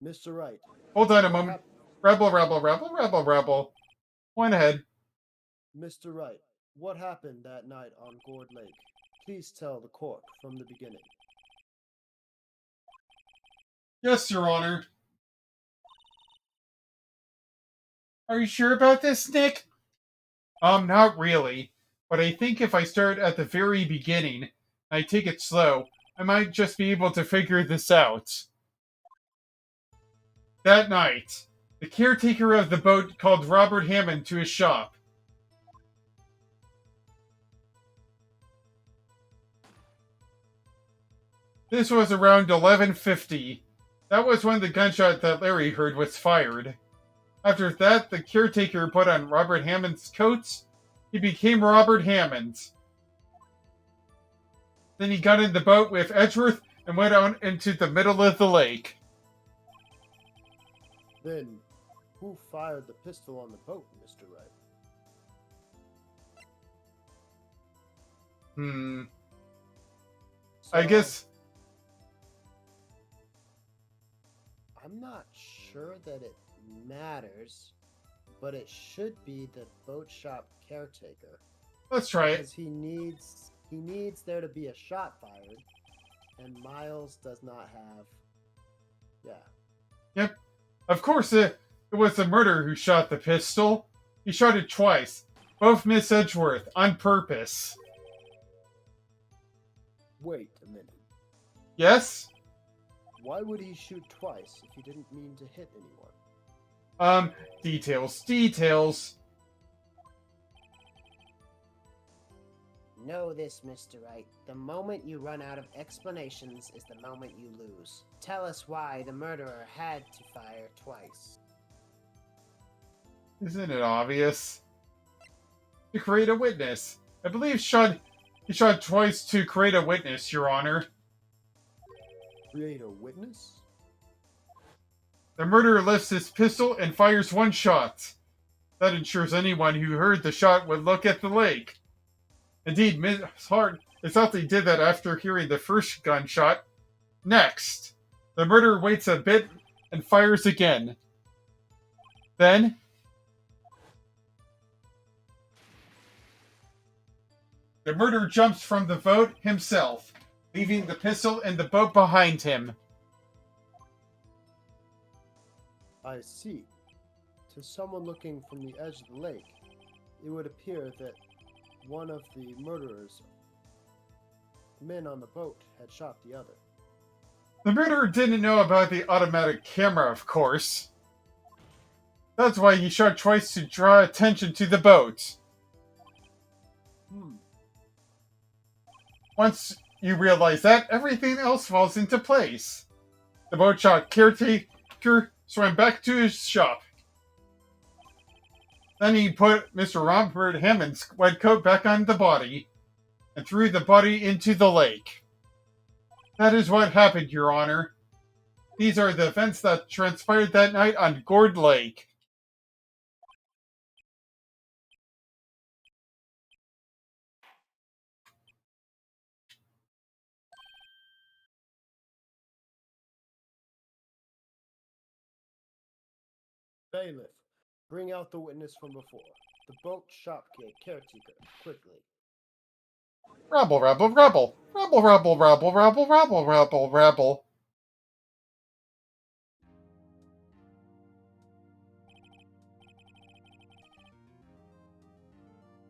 Mr. Wright. Hold on a what moment. hap- Rebel. One ahead. Mr. Wright, what happened that night on Gourd Lake? Please tell the court from the beginning. Yes, Your Honor. Are you sure about this, Nick? Not really. But I think if I start at the very beginning, and I take it slow, I might just be able to figure this out. That night, the caretaker of the boat called Robert Hammond to his shop. This was around 11:50. That was when the gunshot that Larry heard was fired. After that, the caretaker put on Robert Hammond's coat. He became Robert Hammond. Then he got in the boat with Edgeworth and went out into the middle of the lake. Then, who fired the pistol on the boat, Mr. Wright? I guess... I'm not sure that it matters, but it should be the boat shop caretaker. Let's try it. Because he needs there to be a shot fired, and Miles does not have... Yeah. Yep. Of course, it was the murderer who shot the pistol. He shot it twice. Both Miss Edgeworth, on purpose. Wait a minute. Yes? Why would he shoot twice if he didn't mean to hit anyone? Details. Know this, Mr. Wright. The moment you run out of explanations is the moment you lose. Tell us why the murderer had to fire twice. Isn't it obvious? To create a witness. I believe he shot twice to create a witness, Your Honor. Create a witness? The murderer lifts his pistol and fires one shot. That ensures anyone who heard the shot would look at the lake. Indeed, Miss Hart thought they did that after hearing the first gunshot. Next, the murderer waits a bit and fires again. Then, the murderer jumps from the boat himself, leaving the pistol in the boat behind him. I see. To someone looking from the edge of the lake, it would appear that one of the murderers' men on the boat had shot the other. The murderer didn't know about the automatic camera, of course. That's why he shot twice to draw attention to the boat. Once you realize that, everything else falls into place. The boat shop caretaker swam back to his shop. Then he put Mr. Robert Hammond's wet coat back on the body and threw the body into the lake. That is what happened, Your Honor. These are the events that transpired that night on Gourd Lake. Bailiff, bring out the witness from before. The boat shop caretaker, quickly. Rebel.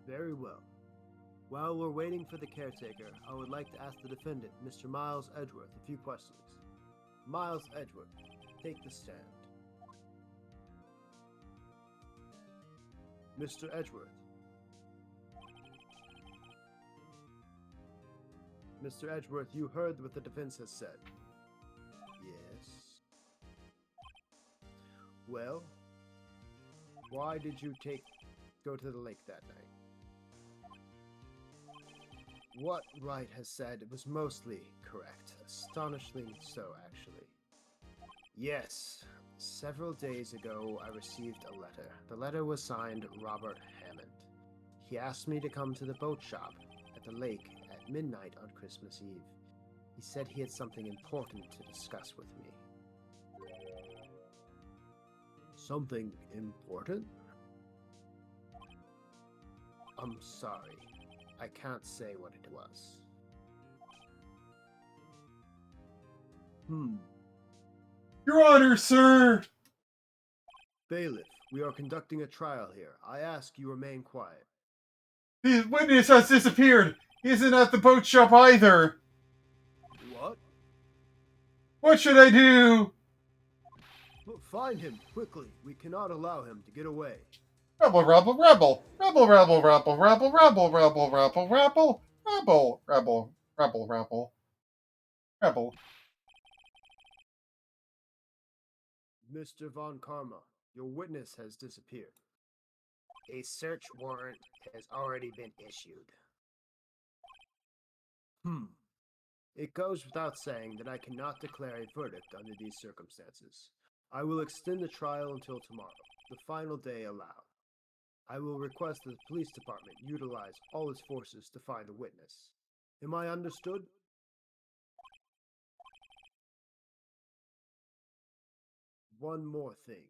Very well. While we're waiting for the caretaker, I would like to ask the defendant, Mr. Miles Edgeworth, a few questions. Miles Edgeworth, take the stand. Mr. Edgeworth. Mr. Edgeworth, you heard what the defense has said. Yes. Well, why did you go to the lake that night? What Wright has said was mostly correct. Astonishingly so, actually. Yes. Several days ago, I received a letter. The letter was signed Robert Hammond. He asked me to come to the boat shop at the lake at midnight on Christmas Eve. He said he had something important to discuss with me. Something important? I'm sorry. I can't say what it was. Your Honor, sir! Bailiff, we are conducting a trial here. I ask you remain quiet. The witness has disappeared! He isn't at the boat shop either! What? What should I do? Find him, quickly. We cannot allow him to get away. Rebel, rebel, rebel! Rebel, rebel, rebel, rebel, rebel, rebel, rebel, rebel, rebel, rebel, rebel, rebel, rebel. Mr. Von Karma, your witness has disappeared. A search warrant has already been issued. It goes without saying that I cannot declare a verdict under these circumstances. I will extend the trial until tomorrow, the final day allowed. I will request that the police department utilize all its forces to find the witness. Am I understood? One more thing.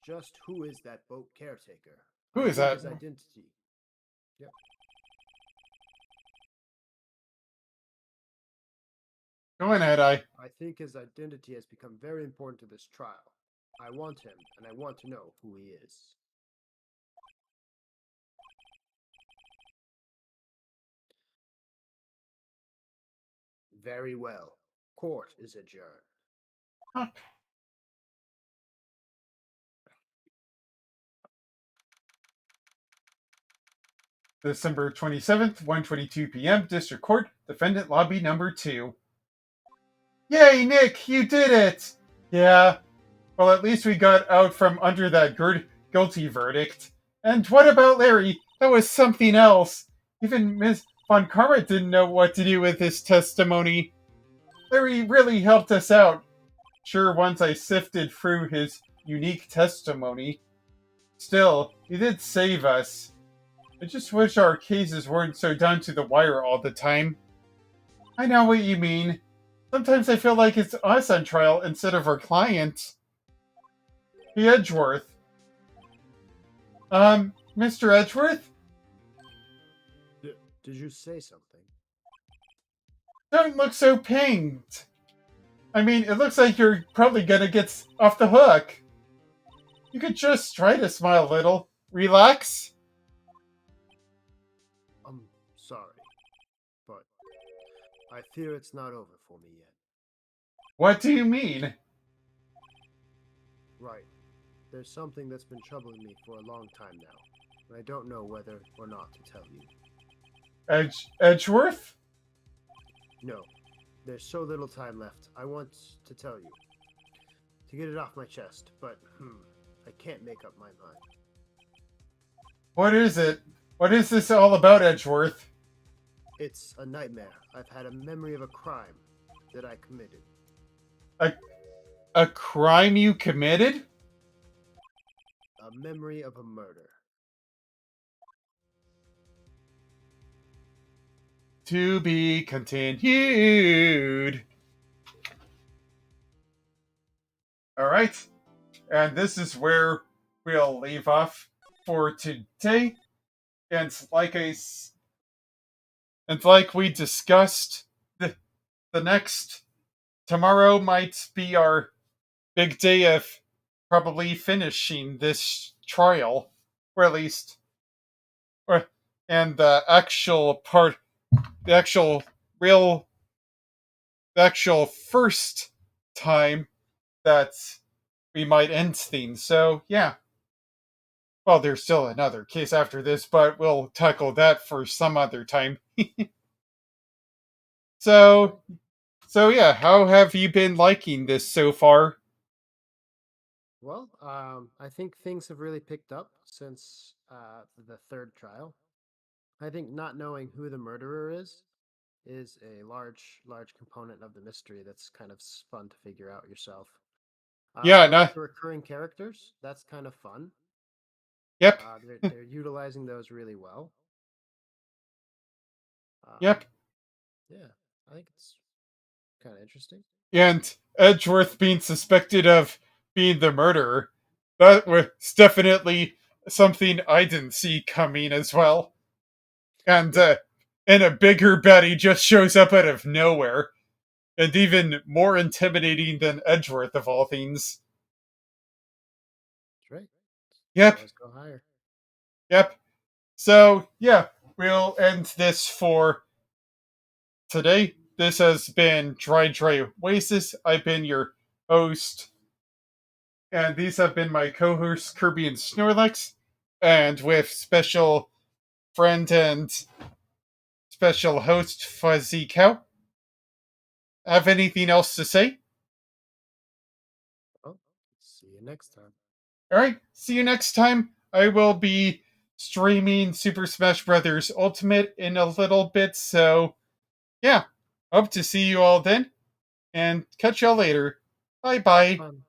Just who is that boat caretaker? Who is I need that? his identity. Yep. Go ahead, I think his identity has become very important to this trial. I want him, and I want to know who he is. Very well. Court is adjourned. December 27th, 1:22 p.m., District Court, Defendant Lobby Number 2. Yay, Nick, you did it! Yeah, well, at least we got out from under that guilty verdict. And what about Larry? That was something else. Even Ms. Von Karma didn't know what to do with his testimony. Larry really helped us out. Sure, once I sifted through his unique testimony. Still, he did save us. I just wish our cases weren't so down to the wire all the time. I know what you mean. Sometimes I feel like it's us on trial instead of our client. Hey, Edgeworth. Mr. Edgeworth? Did you say something? Don't look so pinged. I mean, it looks like you're probably gonna get off the hook. You could just try to smile a little. Relax. I'm sorry, but I fear it's not over for me yet. What do you mean? Right. There's something that's been troubling me for a long time now, and I don't know whether or not to tell you. Edgeworth? No. There's so little time left. I want to tell you. To get it off my chest, but, I can't make up my mind. What is it? What is this all about, Edgeworth? It's a nightmare. I've had a memory of a crime that I committed. A crime you committed? A memory of a murder. To be continued. Alright. And this is where we'll leave off for today. And like we discussed, the next tomorrow might be our big day of probably finishing this trial, or at least, and the actual first time that we might end things. So yeah. Well, there's still another case after this, but we'll tackle that for some other time. So yeah, how have you been liking this so far? Well, I think things have really picked up since the third trial. I think not knowing who the murderer is a large component of the mystery that's kind of fun to figure out yourself. Yeah, I no, like the recurring characters. That's kind of fun. yep, They're utilizing those really well. yep. Yeah, I think it's kind of interesting. And Edgeworth being suspected of being the murderer, that was definitely something I didn't see coming as well. And a bigger Betty just shows up out of nowhere, and even more intimidating than Edgeworth of all things. That's right. Yep, Always go higher. yep. So yeah, we'll end this for today. This has been Dry Oasis. I've been your host, and these have been my co-hosts Kirby and Snorlax, and with special friend and special host FuzzyCow. Have anything else to say? Well, see you next time. Alright, see you next time. I will be streaming Super Smash Bros. Ultimate in a little bit, so yeah. Hope to see you all then, and catch y'all later. Bye bye. Fun.